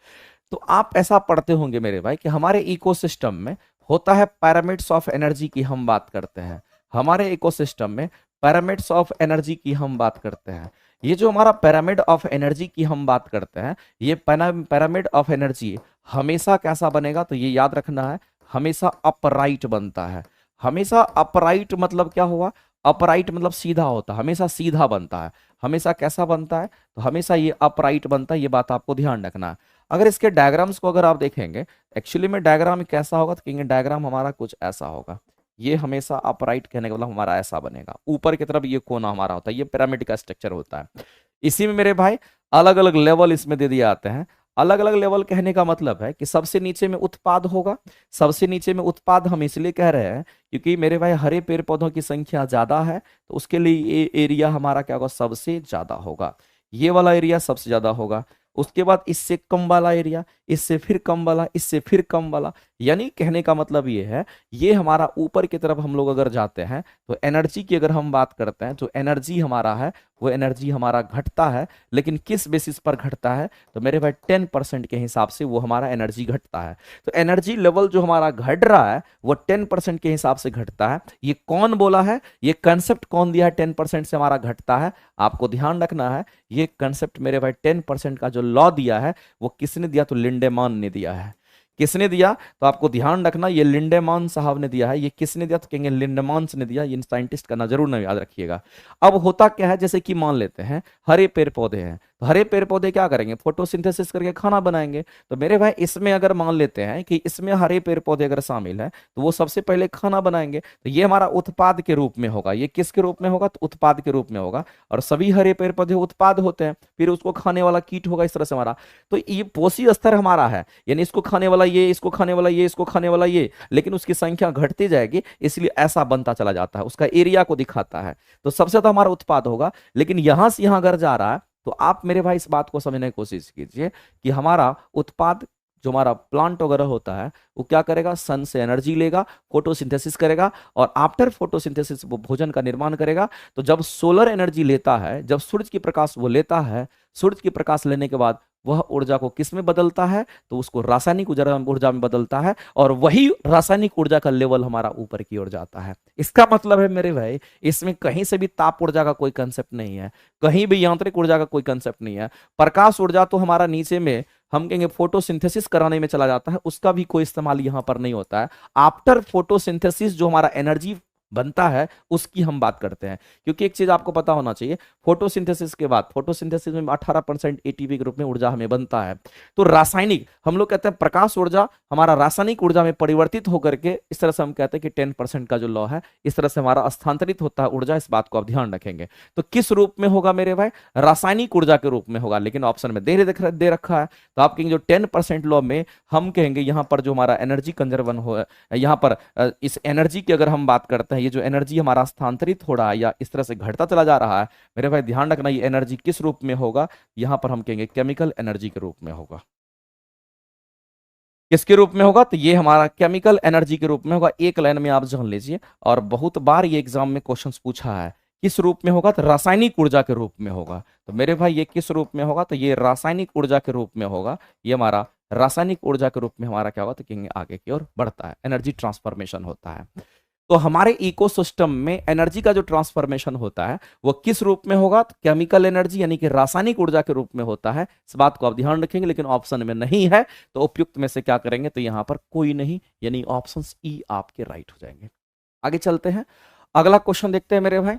तो आप ऐसा पढ़ते होंगे मेरे भाई कि हमारे इकोसिस्टम में होता है पैरामिड्स ऑफ एनर्जी की हम बात करते हैं। हमारे इकोसिस्टम में पैरामिड्स ऑफ एनर्जी की हम बात करते हैं। ये जो हमारा पिरामिड ऑफ एनर्जी की हम बात करते हैं, ये पिरामिड ऑफ एनर्जी हमेशा कैसा बनेगा, तो ये याद रखना है, हमेशा अपराइट बनता है। हमेशा अपराइट मतलब क्या हुआ, अपराइट मतलब सीधा होता है, हमेशा सीधा बनता है। हमेशा कैसा बनता है, तो हमेशा ये अपराइट बनता है, ये बात आपको ध्यान रखना है। अगर इसके डायग्राम्स को अगर आप देखेंगे, एक्चुअली में डायग्राम कैसा होगा, तो कहेंगे डायग्राम हमारा कुछ ऐसा होगा। ये हमेशा अपराइट कहने का मतलब हमारा ऐसा बनेगा, ऊपर की तरफ ये कोना हमारा होता है, ये पिरामिड का स्ट्रक्चर होता है। इसी में मेरे भाई अलग अलग लेवल इसमें दे दिए जाते हैं। अलग अलग लेवल कहने का मतलब है कि सबसे नीचे में उत्पाद होगा। सबसे नीचे में उत्पाद हम इसलिए कह रहे हैं क्योंकि मेरे भाई हरे पेड़ पौधों की संख्या ज्यादा है, तो उसके लिए ये एरिया हमारा क्या होगा, सबसे ज्यादा होगा। ये वाला एरिया सबसे ज्यादा होगा। उसके बाद इससे कम वाला एरिया, इससे फिर कम वाला, इससे फिर कम वाला। यानी कहने का मतलब ये है, ये हमारा ऊपर की तरफ हम लोग अगर जाते हैं तो एनर्जी की अगर हम बात करते हैं, तो एनर्जी हमारा है वो एनर्जी हमारा घटता है। लेकिन किस बेसिस पर घटता है, तो मेरे भाई 10% के हिसाब से वो हमारा एनर्जी घटता है। तो एनर्जी लेवल जो हमारा घट रहा है वो 10% के हिसाब से घटता है। ये कौन बोला है, ये कंसेप्ट कौन दिया है 10% से हमारा घटता है, आपको ध्यान रखना है। ये कंसेप्ट मेरे भाई 10% का जो लॉ दिया है वो किसने दिया, तो लिंडेमान ने दिया है। किसने दिया, तो आपको ध्यान रखना, ये लिंडेमान साहब ने दिया है। ये किसने दिया, तो कहेंगे लिंडेमान्स ने दिया। ये साइंटिस्ट का ना जरूर ना याद रखिएगा। अब होता क्या है, जैसे कि मान लेते हैं हरे पेड़ पौधे हैं, तो हरे पेड़ पौधे क्या करेंगे, फोटोसिंथेसिस करके खाना बनाएंगे। तो मेरे भाई इसमें अगर मान लेते हैं कि इसमें हरे पेड़ पौधे अगर शामिल है, तो वो सबसे पहले खाना बनाएंगे, तो ये हमारा उत्पाद के रूप में होगा। ये किसके रूप में होगा, तो उत्पाद के रूप में होगा। और सभी हरे पेड़ पौधे उत्पाद होते हैं, फिर उसको खाने वाला कीट होगा, इस तरह से हमारा। तो ये पोषी स्तर हमारा है, यानी इसको खाने वाला ये, इसको खाने वाला ये, इसको खाने वाला ये, लेकिन उसकी संख्या घटती जाएगी, इसलिए ऐसा बनता चला जाता है, उसका एरिया को दिखाता है। तो सबसे ज्यादा हमारा उत्पाद होगा। लेकिन यहां से यहां अगर जा रहा है, तो आप मेरे भाई इस बात को समझने की कोशिश कीजिए कि हमारा उत्पाद जो हमारा प्लांट वगैरह होता है वो क्या करेगा, सन से एनर्जी लेगा, फोटोसिंथेसिस करेगा, और आफ्टर फोटोसिंथेसिस वो भोजन का निर्माण करेगा। तो जब सोलर एनर्जी लेता है, जब सूरज की प्रकाश वो लेता है, सूरज की प्रकाश लेने के बाद वह ऊर्जा को किस में बदलता है, तो उसको रासायनिक ऊर्जा में बदलता है। और वही रासायनिक ऊर्जा का लेवल हमारा ऊपर की ओर जाता है। इसका मतलब है मेरे भाई, इसमें कहीं से भी ताप ऊर्जा का कोई कंसेप्ट नहीं है, कहीं भी यांत्रिक ऊर्जा का कोई कंसेप्ट नहीं है। प्रकाश ऊर्जा तो हमारा नीचे में हम कहेंगे फोटोसिंथेसिस कराने में चला जाता है, उसका भी कोई इस्तेमाल यहां पर नहीं होता है। आफ्टर फोटोसिंथेसिस जो हमारा एनर्जी बनता है उसकी हम बात करते हैं। क्योंकि एक चीज आपको पता होना चाहिए, फोटोसिंथेसिस के बाद, फोटोसिंथेसिस में 18% एटीपी के रूप में ऊर्जा हमें बनता है। तो रासायनिक, हम लोग कहते हैं प्रकाश ऊर्जा हमारा रासायनिक ऊर्जा में परिवर्तित होकर के, इस तरह से हम कहते हैं कि 10% का जो लॉ है, इस तरह से हमारा स्थानांतरित होता है ऊर्जा। इस बात को आप ध्यान रखेंगे। तो किस रूप में होगा मेरे भाई, रासायनिक ऊर्जा के रूप में होगा। लेकिन ऑप्शन में दे रखा है, तो आप कहेंगे जो 10% लॉ में हम कहेंगे यहां पर जो हमारा एनर्जी कंजर्वन हो, यहां पर इस एनर्जी की अगर हम बात करते हैं, ये जो एनर्जी हमारा स्थानांतरित हो रहा है या इस तरह से घटता चला जा रहा है, मेरे भाई ध्यान रखना, ये एनर्जी किस रूप में होगा, यहां पर हम कहेंगे केमिकल एनर्जी के रूप में होगा। किसके रूप में होगा, तो ये हमारा केमिकल एनर्जी के रूप में होगा। एक लाइन में आप जान लीजिए, और बहुत बार ये एग्जाम में क्वेश्चंस पूछा है, किस रूप में होगा, तो रासायनिक ऊर्जा के रूप में होगा। तो मेरे भाई ये किस रूप में होगा, तो ये रासायनिक ऊर्जा के रूप में होगा। ये हमारा रासायनिक ऊर्जा के रूप में हमारा क्या होगा, तो कहेंगे आगे की ओर बढ़ता है, एनर्जी ट्रांसफॉर्मेशन होता है। तो हमारे इकोसिस्टम में एनर्जी का जो ट्रांसफॉर्मेशन होता है वो किस रूप में होगा, तो केमिकल एनर्जी यानी कि रासायनिक ऊर्जा के रूप में होता है। इस बात को आप ध्यान रखेंगे। लेकिन ऑप्शन में नहीं है, तो उपयुक्त में से क्या करेंगे, तो यहां पर कोई नहीं, यानी ऑप्शन ई आपके राइट हो जाएंगे। आगे चलते हैं, अगला क्वेश्चन देखते हैं मेरे भाई।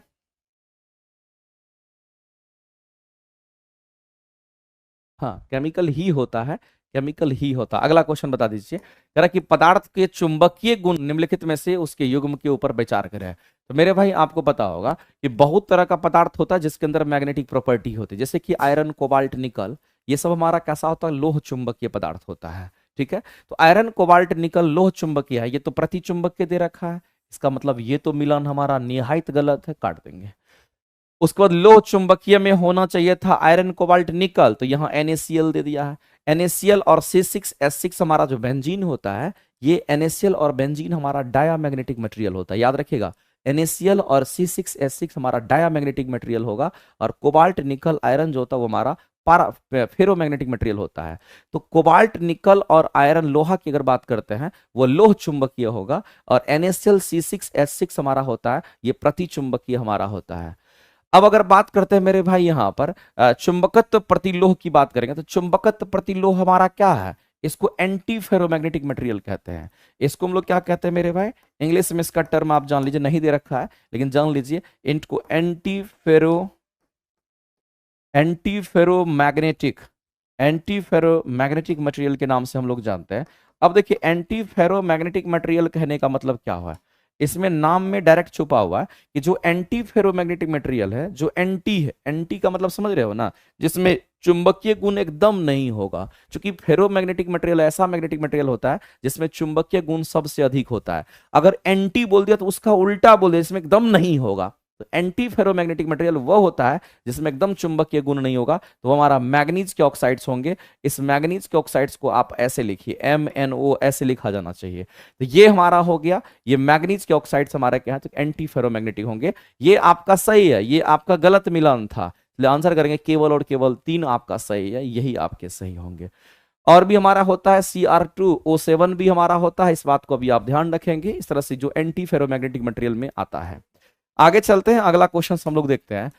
हाँ, केमिकल ही होता है, केमिकल ही होता है। अगला क्वेश्चन बता दीजिए, कह रहा कि पदार्थ के चुंबकीय गुण निम्नलिखित में से उसके युग्म के ऊपर विचार करें। तो मेरे भाई आपको पता होगा कि बहुत तरह का पदार्थ होता है जिसके अंदर मैग्नेटिक प्रॉपर्टी होती है, जैसे कि आयरन, कोबाल्ट, निकल, ये सब हमारा कैसा होता है, लोह चुंबकीय पदार्थ होता है। ठीक है, तो आयरन, कोबाल्ट, निकल लोह चुंबकीय है, ये तो प्रति चुंबकीय दे रखा है। इसका मतलब ये तो मिलान हमारा निहायत गलत है, काट देंगे। उसके बाद लो चुंबकीय में होना चाहिए था आयरन, कोबाल्ट, निकल, तो यहाँ NaCl दे दिया है। NaCl और C6H6 हमारा जो बेंजीन होता है, ये NaCl और बेंजीन हमारा डायामैग्नेटिक मटेरियल होता है, याद रखिएगा। NaCl और C6H6 हमारा डायामैग्नेटिक मटेरियल होगा, और कोबाल्ट, निकल, आयरन जो होता है वो हमारा फेरोमैग्नेटिक मटेरियल होता है। तो कोबाल्ट, निकल और आयरन, लोहा की अगर बात करते हैं, वो लोह चुंबकीय होगा, और NaCl, C6H6 हमारा होता है, ये प्रति चुंबकीय हमारा होता है। अब अगर बात करते हैं मेरे भाई यहाँ पर चुंबकत्व प्रतिलोह की बात करेंगे, तो चुंबकत्व प्रतिलोह हमारा क्या है? इसको एंटी फेरोमैग्नेटिक मटेरियल कहते हैं। इसको हम लोग क्या कहते हैं मेरे भाई? इंग्लिश में इसका टर्म आप जान लीजिए, नहीं दे रखा है लेकिन जान लीजिए, इनको एंटी फेरोमैग्नेटिक मटेरियल के नाम से हम लोग जानते हैं। अब देखिए, एंटी फेरोमैग्नेटिक मटेरियल कहने का मतलब क्या हुआ? इसमें नाम में डायरेक्ट छुपा हुआ है कि जो एंटी फेरोमैग्नेटिक मटेरियल है, जो एंटी है, एंटी का मतलब समझ रहे हो ना, जिसमें चुंबकीय गुण एकदम नहीं होगा। क्योंकि फेरोमैग्नेटिक मटेरियल ऐसा मैग्नेटिक मटेरियल होता है जिसमें चुंबकीय गुण सबसे अधिक होता है। अगर एंटी बोल दिया तो उसका उल्टा बोल दिया, इसमें एकदम नहीं होगा। तो एंटी फेरोमैग्नेटिक मटेरियल वो होता है जिसमें एकदम चुंबकीय गुण नहीं होगा, तो वो हमारा मैग्नीज के ऑक्साइड्स होंगे। इस मैग्नीज के ऑक्साइड्स को आप ऐसे लिखिए, MnO ऐसे लिखा जाना चाहिए। तो ये हमारा हो गया, ये मैग्नीज के ऑक्साइड्स हमारे क्या है, तो एंटी फेरोमैग्नेटिक होंगे। ये आपका सही है, ये आपका गलत मिलान था, इसलिए आंसर करेंगे केवल और केवल 3 आपका सही है, यही आपके सही होंगे। और भी हमारा होता है Cr2O7 भी हमारा होता है, इस बात को भी आप ध्यान रखेंगे, इस तरह से जो एंटी फेरोमैग्नेटिक मटेरियल में आता है। आगे चलते हैं, अगला क्वेश्चन हम लोग देखते हैं।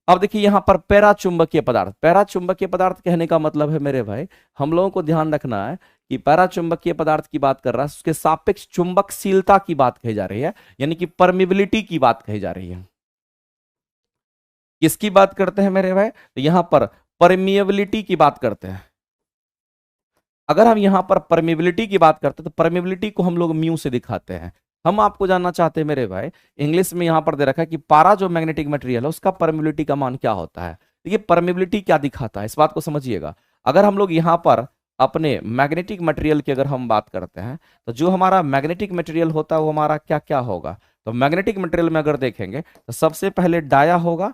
अब देखिए यहाँ पर पैराचुंबकीय पदार्थ, पैराचुंबकीय पदार्थ कहने का मतलब है मेरे भाई, हम लोगों को ध्यान रखना है कि पैराचुंबकीय पदार्थ की बात कर रहा है, उसके सापेक्ष चुंबकशीलता की बात कही जा रही है, यानी कि परमिबिलिटी की बात कही जा रही है। किसकी बात करते हैं मेरे भाई? तो यहां पर परमिएबिलिटी की बात करते हैं। अगर हम यहां पर परमिबिलिटी की बात करते हैं तो परमिबिलिटी को हम लोग म्यू से दिखाते हैं। हम आपको जानना चाहते हैं मेरे भाई, इंग्लिश में यहां पर दे रखा है कि पारा जो मैग्नेटिक मटेरियल है उसका परमिबिलिटी का मान क्या होता है। ये परमिबिलिटी क्या दिखाता है, इस बात को समझिएगा। अगर हम लोग यहाँ पर अपने मैग्नेटिक मटेरियल की अगर हम बात करते हैं, तो जो हमारा मैग्नेटिक मटेरियल होता है वो हमारा क्या क्या होगा? तो मैग्नेटिक मटेरियल में अगर देखेंगे तो सबसे पहले डाया होगा,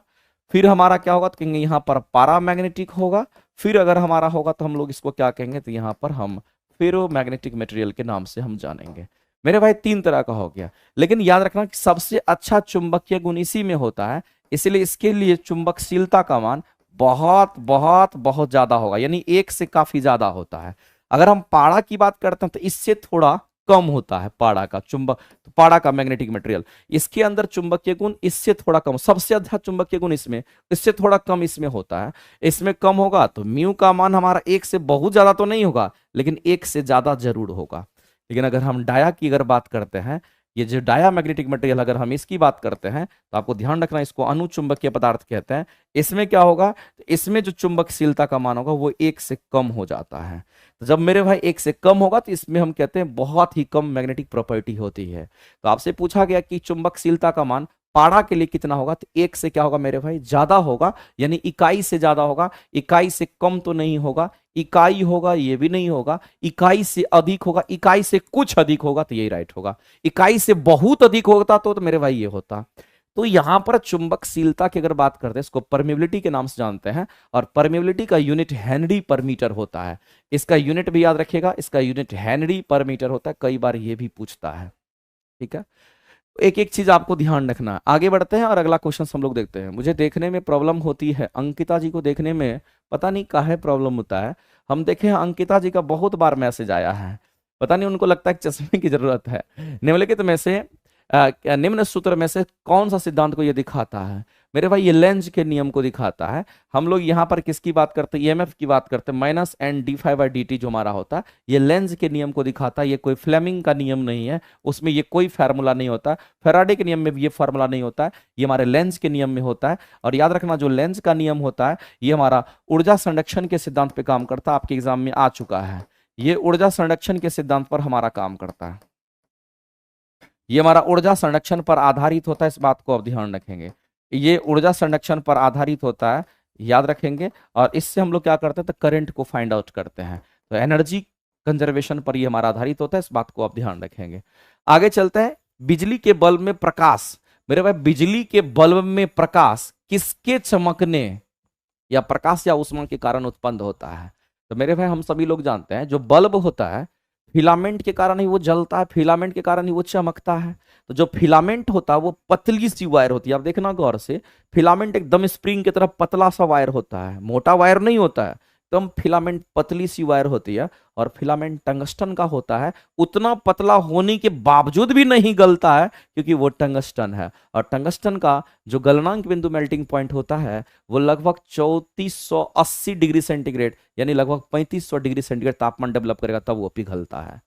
फिर हमारा क्या होगा, तो कहेंगे यहाँ पर पारामैग्नेटिक होगा, फिर अगर हमारा होगा तो हम लोग इसको क्या कहेंगे, तो यहाँ पर हम फेरोमैग्नेटिक मटेरियल के नाम से हम जानेंगे। मेरे भाई 3 तरह का हो गया, लेकिन याद रखना कि सबसे अच्छा चुंबकीय गुण इसी में होता है, इसलिए इसके लिए चुंबकशीलता का मान बहुत बहुत बहुत ज्यादा होगा, यानी 1 से काफी ज्यादा होता है। अगर हम पारा की बात करते हैं तो इससे थोड़ा कम होता है पारा का चुंबक, तो पारा का मैग्नेटिक मटेरियल, इसके अंदर चुंबकीय गुण इससे थोड़ा कम, सबसे अच्छा चुंबकीय गुण इसमें, इससे थोड़ा कम इसमें होता है। इसमें कम होगा तो म्यू का मान हमारा 1 से बहुत ज्यादा तो नहीं होगा, लेकिन 1 से ज्यादा जरूर होगा। लेकिन अगर हम डाया की अगर बात करते हैं, ये जो डाया मैग्नेटिक मटेरियल अगर हम इसकी बात करते हैं, तो आपको ध्यान रखना इसको अनुचुंबकीय पदार्थ कहते हैं। इसमें क्या होगा, इसमें जो चुंबकशीलता का मान होगा वो 1 से कम हो जाता है। तो जब मेरे भाई 1 से कम होगा तो इसमें हम कहते हैं बहुत ही कम मैग्नेटिक प्रॉपर्टी होती है। तो आपसे पूछा गया कि चुंबकशीलता का मान पारा के लिए कितना होगा, तो 1 से क्या होगा मेरे भाई, ज्यादा होगा, यानी इकाई से ज्यादा होगा। इकाई से कम तो नहीं होगा, इकाई होगा ये भी नहीं होगा, इकाई से अधिक होगा, इकाई से कुछ अधिक होगा, तो यही राइट होगा। इकाई से बहुत अधिक होता तो मेरे भाई ये होता। तो यहां पर चुंबकशीलता की अगर बात करते हैं, इसको परमिबिलिटी के नाम से जानते हैं, और परमिबिलिटी का यूनिट हेनरी पर मीटर होता है। इसका यूनिट भी याद रखिएगा, इसका यूनिट हेनरी पर मीटर होता है, कई बार ये भी पूछता है। ठीक है, एक एक चीज आपको ध्यान रखना है। आगे बढ़ते हैं और अगला क्वेश्चन हम लोग देखते हैं। मुझे देखने में प्रॉब्लम होती है, अंकिता जी को देखने में पता नहीं काहे प्रॉब्लम होता है। हम देखे हैं अंकिता जी का बहुत बार मैसेज आया है, पता नहीं उनको लगता है कि चश्मे की जरूरत है। निम्नलिखित में से निम्न सूत्र में से कौन सा सिद्धांत को ये दिखाता है? मेरे भाई ये लेंज के नियम को दिखाता है। हम लोग यहाँ पर किसकी बात करते हैं, ईएमएफ की बात करते हैं, minus N D phi by D T जो हमारा होता है, ये लेंज के नियम को दिखाता है। ये कोई फ्लेमिंग का नियम नहीं है, उसमें ये कोई फार्मूला नहीं होता। फैराडे के नियम में भी ये फार्मूला नहीं होता है, ये हमारे लेंज के नियम में होता है। और याद रखना जो लेंज का नियम होता है ये हमारा ऊर्जा संरक्षण के सिद्धांत पे काम करता है, आपके एग्जाम में आ चुका है। ये ऊर्जा संरक्षण के सिद्धांत पर हमारा काम करता है, ये हमारा ऊर्जा संरक्षण पर आधारित होता है, इस बात को आप ध्यान रखेंगे। ये ऊर्जा संरक्षण पर आधारित होता है, याद रखेंगे। और इससे हम लोग क्या करते हैं, तो करंट को फाइंड आउट करते हैं। तो एनर्जी कंजर्वेशन पर ये हमारा आधारित होता है, इस बात को आप ध्यान रखेंगे। आगे चलते हैं, बिजली के बल्ब में प्रकाश। मेरे भाई बिजली के बल्ब में प्रकाश किसके चमकने या प्रकाश या ऊष्मा के कारण उत्पन्न होता है? तो मेरे भाई हम सभी लोग जानते हैं जो बल्ब होता है फिलामेंट के कारण ही वो जलता है, फिलामेंट के कारण ही वो चमकता है। तो जो फिलामेंट होता है वो पतली सी वायर होती है, आप देखना गौर से, फिलामेंट एकदम स्प्रिंग की तरह पतला सा वायर होता है, मोटा वायर नहीं होता है। एकदम फिलामेंट पतली सी वायर होती है और फिलामेंट टंगस्टन का होता है, उतना पतला होने के बावजूद भी नहीं गलता है क्योंकि वो टंगस्टन है। और टंगस्टन का जो गलनांक बिंदु मेल्टिंग पॉइंट होता है वो लगभग 3480 डिग्री सेंटीग्रेड यानी लगभग 3500 डिग्री सेंटीग्रेड तापमान डेवलप करेगा तब वो पिघलता है।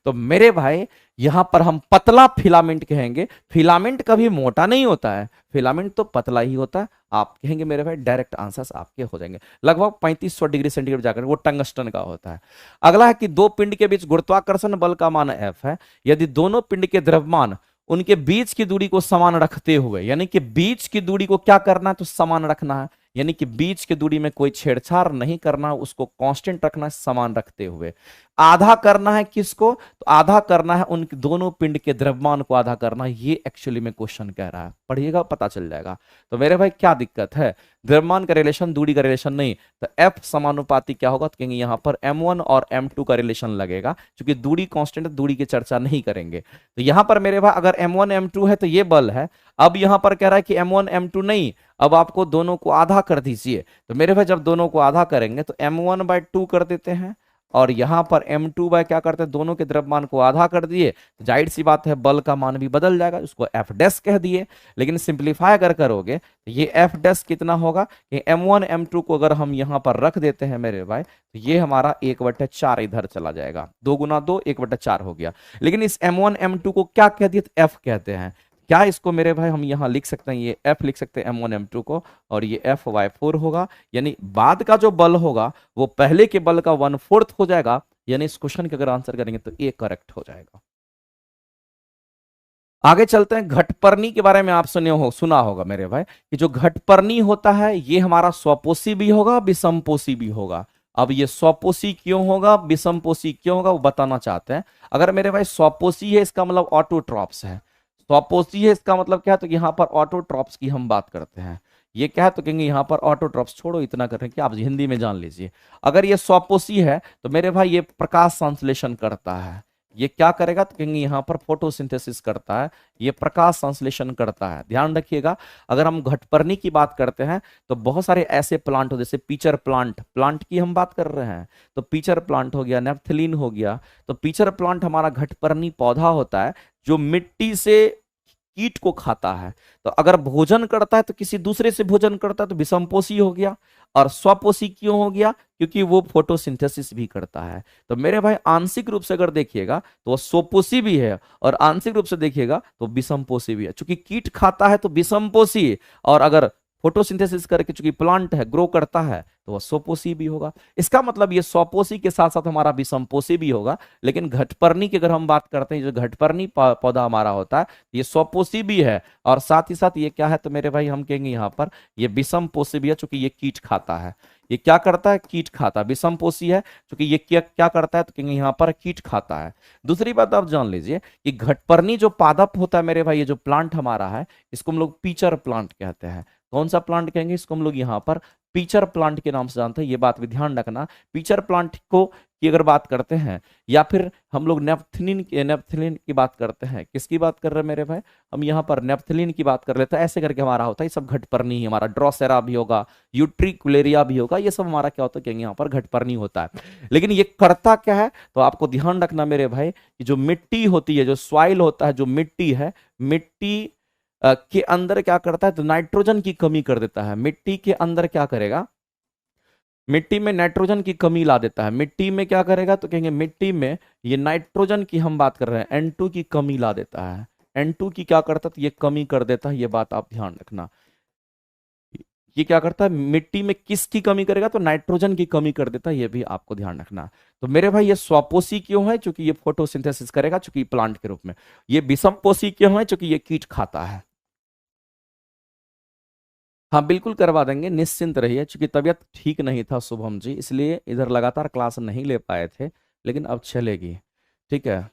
तो मेरे भाई यहां पर हम पतला फिलामेंट कहेंगे, फिलामेंट कभी मोटा नहीं होता है, फिलामेंट तो पतला ही होता है। आप कहेंगे मेरे भाई, डायरेक्ट आंसर्स आपके हो जाएंगे। लगभग 3500 डिग्री सेंटीग्रेड जाकर वो टंगस्टन का होता है। अगला है कि दो पिंड के बीच गुरुत्वाकर्षण बल का मान F है, यदि दोनों पिंड के द्रव्यमान उनके बीच की दूरी को समान रखते हुए, यानी कि बीच की दूरी को क्या करना है, तो समान रखना है, यानी कि बीच की दूरी में कोई छेड़छाड़ नहीं करना, उसको कांस्टेंट रखना है समान रखते हुए। आधा करना है किसको, तो आधा करना है उन दोनों पिंड के द्रव्यमान को आधा करना है। ये एक्चुअली में क्वेश्चन कह रहा है, पढ़िएगा पता चल जाएगा। तो मेरे भाई क्या दिक्कत है, द्रव्यमान का रिलेशन दूरी का रिलेशन नहीं, तो F समानुपाती क्या होगा, तो कहेंगे यहां पर M1 और M2 का रिलेशन लगेगा, क्योंकि दूरी कांस्टेंट है, दूरी की चर्चा नहीं करेंगे। तो यहां पर मेरे भाई अगर M1 M2 है तो ये बल है। अब यहां पर कह रहा है कि M1 M2 नहीं, अब आपको दोनों को आधा कर दीजिए। तो मेरे भाई जब दोनों को आधा करेंगे तो M1/2 कर देते हैं, और यहां पर M2 क्या करते हैं, दोनों के द्रव्यमान को आधा कर दिए, तो जाहिर सी बात है बल का मान भी बदल जाएगा, उसको F डैश कह दिए। लेकिन सिंप्लीफाई अगर करोगे तो ये F डैश कितना होगा, कि M1 M2 को अगर हम यहां पर रख देते हैं मेरे भाई, तो ये हमारा 1/4 इधर चला जाएगा, 2 गुना 2 1/4 हो गया। लेकिन इस M1 M2 को क्या कह दिए, तो F कहते हैं। क्या इसको मेरे भाई हम यहां लिख सकते हैं, ये F लिख सकते हैं M1 M2 को, और ये F/4 होगा, यानी बाद का जो बल होगा वो पहले के बल का 1/4 हो जाएगा। यानी इस क्वेश्चन के अगर आंसर करेंगे तो ये करेक्ट हो जाएगा। आगे चलते हैं, घटपर्णी के बारे में आप सुना होगा मेरे भाई, कि जो घटपर्णी होता है ये हमारा स्वपोषी भी होगा विषमपोषी भी होगा। अब ये स्वपोषी क्यों होगा विषमपोषी क्यों होगा वो बताना चाहते हैं। अगर मेरे भाई स्वपोषी है इसका मतलब ऑटोट्रॉप्स है, स्वपोषी है इसका मतलब क्या है, तो यहाँ पर ऑटोट्रॉप्स की हम बात करते हैं। ये क्या है, तो कहेंगे यहाँ पर ऑटोट्रॉप्स, छोड़ो इतना कर रहे हैं कि आप हिंदी में जान लीजिए। अगर ये स्वपोषी है तो मेरे भाई ये प्रकाश संश्लेषण करता है। ये क्या करेगा, तो कहेंगे यहाँ पर फोटोसिंथेसिस करता है, ये प्रकाश संश्लेषण करता है। ध्यान रखिएगा, अगर हम घटपर्णी की बात करते हैं तो बहुत सारे ऐसे प्लांट हो, जैसे पीचर प्लांट की हम बात कर रहे हैं, तो पीचर प्लांट हो गया, नेफ्थलीन हो गया। तो पीचर प्लांट हमारा घटपर्णी पौधा होता है जो मिट्टी से कीट को खाता है। तो अगर भोजन करता है तो किसी दूसरे से भोजन करता है तो विषमपोषी हो गया। और स्वपोषी क्यों हो गया, क्योंकि वो फोटोसिंथेसिस भी करता है। तो मेरे भाई आंशिक रूप से अगर देखिएगा तो वो स्वपोषी भी है, और आंशिक रूप से देखिएगा तो विषमपोषी भी है। चूंकि कीट खाता है तो विषमपोषी, और अगर फोटोसिंथेसिस करके चूंकि प्लांट है ग्रो करता है तो वह स्वपोषी भी होगा। इसका मतलब ये स्वपोषी के साथ साथ हमारा विषमपोषी भी होगा। लेकिन घटपर्णी की अगर हम बात करते हैं, जो घटपर्णी पौधा हमारा होता है ये स्वपोषी भी है, और साथ ही साथ ये क्या है, तो मेरे भाई हम कहेंगे यहाँ पर ये विषमपोषी भी है, चूंकि ये कीट खाता है। ये क्या करता है, कीट खाता है। विषमपोषी है क्योंकि ये क्या करता है, तो कहेंगे यहाँ पर कीट खाता है। दूसरी बात आप जान लीजिए कि घटपर्णी जो पादप होता है मेरे भाई, ये जो प्लांट हमारा है इसको हम लोग पीचर प्लांट कहते हैं। कौन सा प्लांट कहेंगे, इसको हम लोग यहाँ पर पीचर प्लांट के नाम से जानते हैं। ये बात भी ध्यान रखना, पीचर प्लांट को की अगर बात करते हैं, या फिर हम लोग नेफ्थलीन की बात करते हैं। किसकी बात कर रहे हैं मेरे भाई, हम यहाँ पर नेफ्थलीन की बात कर लेते हैं। ऐसे करके हमारा होता है, ये सब घटपर्णी ही, हमारा ड्रोसेरा भी होगा, यूट्रिकुलेरिया भी होगा, ये सब हमारा क्या होता है, कहेंगे यहाँ पर घटपर्णी होता है। लेकिन ये करता क्या है, तो आपको ध्यान रखना मेरे भाई, कि जो मिट्टी होती है, जो सॉइल होता है, जो मिट्टी है, मिट्टी के अंदर क्या करता है, तो नाइट्रोजन की कमी कर देता है। मिट्टी के अंदर क्या करेगा, मिट्टी में नाइट्रोजन की कमी ला देता है। मिट्टी में क्या करेगा, तो कहेंगे मिट्टी में ये नाइट्रोजन की हम बात कर रहे हैं, N2 की कमी ला देता है। N2 की क्या करता है, तो ये कमी कर देता है। ये बात आप ध्यान रखना, ये क्या करता है, मिट्टी में किसकी कमी करेगा, तो नाइट्रोजन की कमी कर देता है। ये भी आपको ध्यान रखना। तो मेरे भाई ये स्वपोषी क्यों है, क्योंकि ये फोटोसिंथेसिस करेगा, चूंकि प्लांट के रूप में। ये विषमपोषी क्यों है, क्योंकि ये कीट खाता है। हाँ बिल्कुल करवा देंगे, निश्चिंत रहिए। चूंकि तबीयत ठीक नहीं था शुभम जी, इसलिए इधर लगातार क्लास नहीं ले पाए थे, लेकिन अब चलेगी। ठीक है,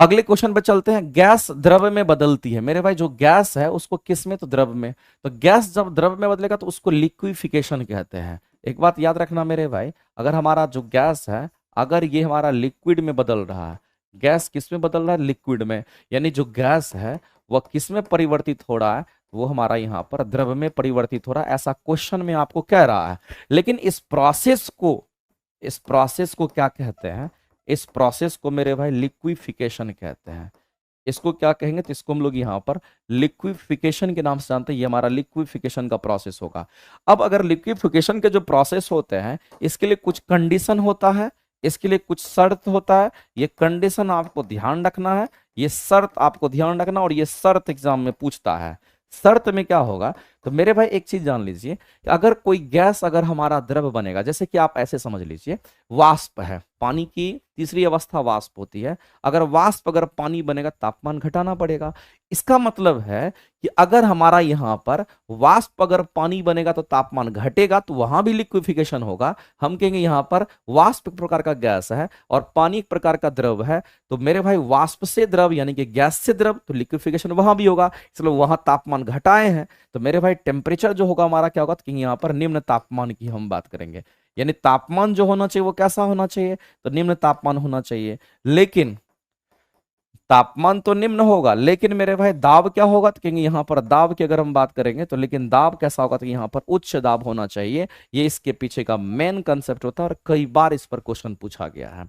अगले क्वेश्चन पे चलते हैं। गैस द्रव में बदलती है मेरे भाई, जो गैस है उसको किस में, तो द्रव में। तो गैस जब द्रव में बदलेगा तो उसको लिक्विफिकेशन कहते हैं। एक बात याद रखना मेरे भाई, अगर हमारा जो गैस है, अगर ये हमारा लिक्विड में बदल रहा है, गैस किस में बदल रहा है, लिक्विड में, यानी जो गैस है वह किस में परिवर्तित हो रहा है, वो हमारा यहाँ पर द्रव में परिवर्तित हो रहा है, ऐसा क्वेश्चन में आपको कह रहा है। लेकिन इस प्रोसेस को क्या कहते हैं? इस प्रोसेस को मेरे भाई लिक्विफिकेशन कहते हैं। इसको क्या कहेंगे? तो इसको हम लोग यहाँ पर लिक्विफिकेशन के नाम से जानते हैं। ये हमारा लिक्विफिकेशन का प्रोसेस होगा। अब अगर लिक्विफिकेशन के जो प्रोसेस होते हैं, इसके लिए कुछ कंडीशन होता है, इसके लिए कुछ शर्त होता है। ये कंडीशन आपको ध्यान रखना है, ये शर्त आपको ध्यान रखना, और ये शर्त एग्जाम में पूछता है। शर्त में क्या होगा? तो मेरे भाई एक चीज जान लीजिए कि अगर कोई गैस अगर हमारा द्रव बनेगा, जैसे कि आप ऐसे समझ लीजिए वाष्प है, पानी की तीसरी अवस्था वाष्प होती है। अगर पानी बनेगा तापमान घटाना पड़ेगा। इसका मतलब है कि अगर हमारा यहाँ पर वाष्प अगर पानी बनेगा तो तापमान घटेगा, तो वहां भी लिक्विफिकेशन होगा। हम कहेंगे यहाँ पर वाष्प एक प्रकार का गैस है और पानी एक प्रकार का द्रव है, तो मेरे भाई वाष्प से द्रव यानी कि गैस से द्रव, तो लिक्विफिकेशन वहां भी होगा, इसलिए वहां तापमान घटाए हैं। तो मेरे भाई टेम्परेचर जो होगा हमारा क्या होगा? कि यहाँ पर निम्न तापमान की हम बात करेंगे, यानी तापमान जो होना चाहिए वो कैसा होना चाहिए? तो निम्न तापमान होना चाहिए। लेकिन तापमान तो निम्न होगा, लेकिन मेरे भाई दाब क्या होगा? तो कहेंगे यहाँ पर दाब की अगर हम बात करेंगे तो, लेकिन दाब कैसा होगा? तो यहाँ पर उच्च दाब होना चाहिए। ये इसके पीछे का मेन कंसेप्ट होता है और कई बार इस पर क्वेश्चन पूछा गया है।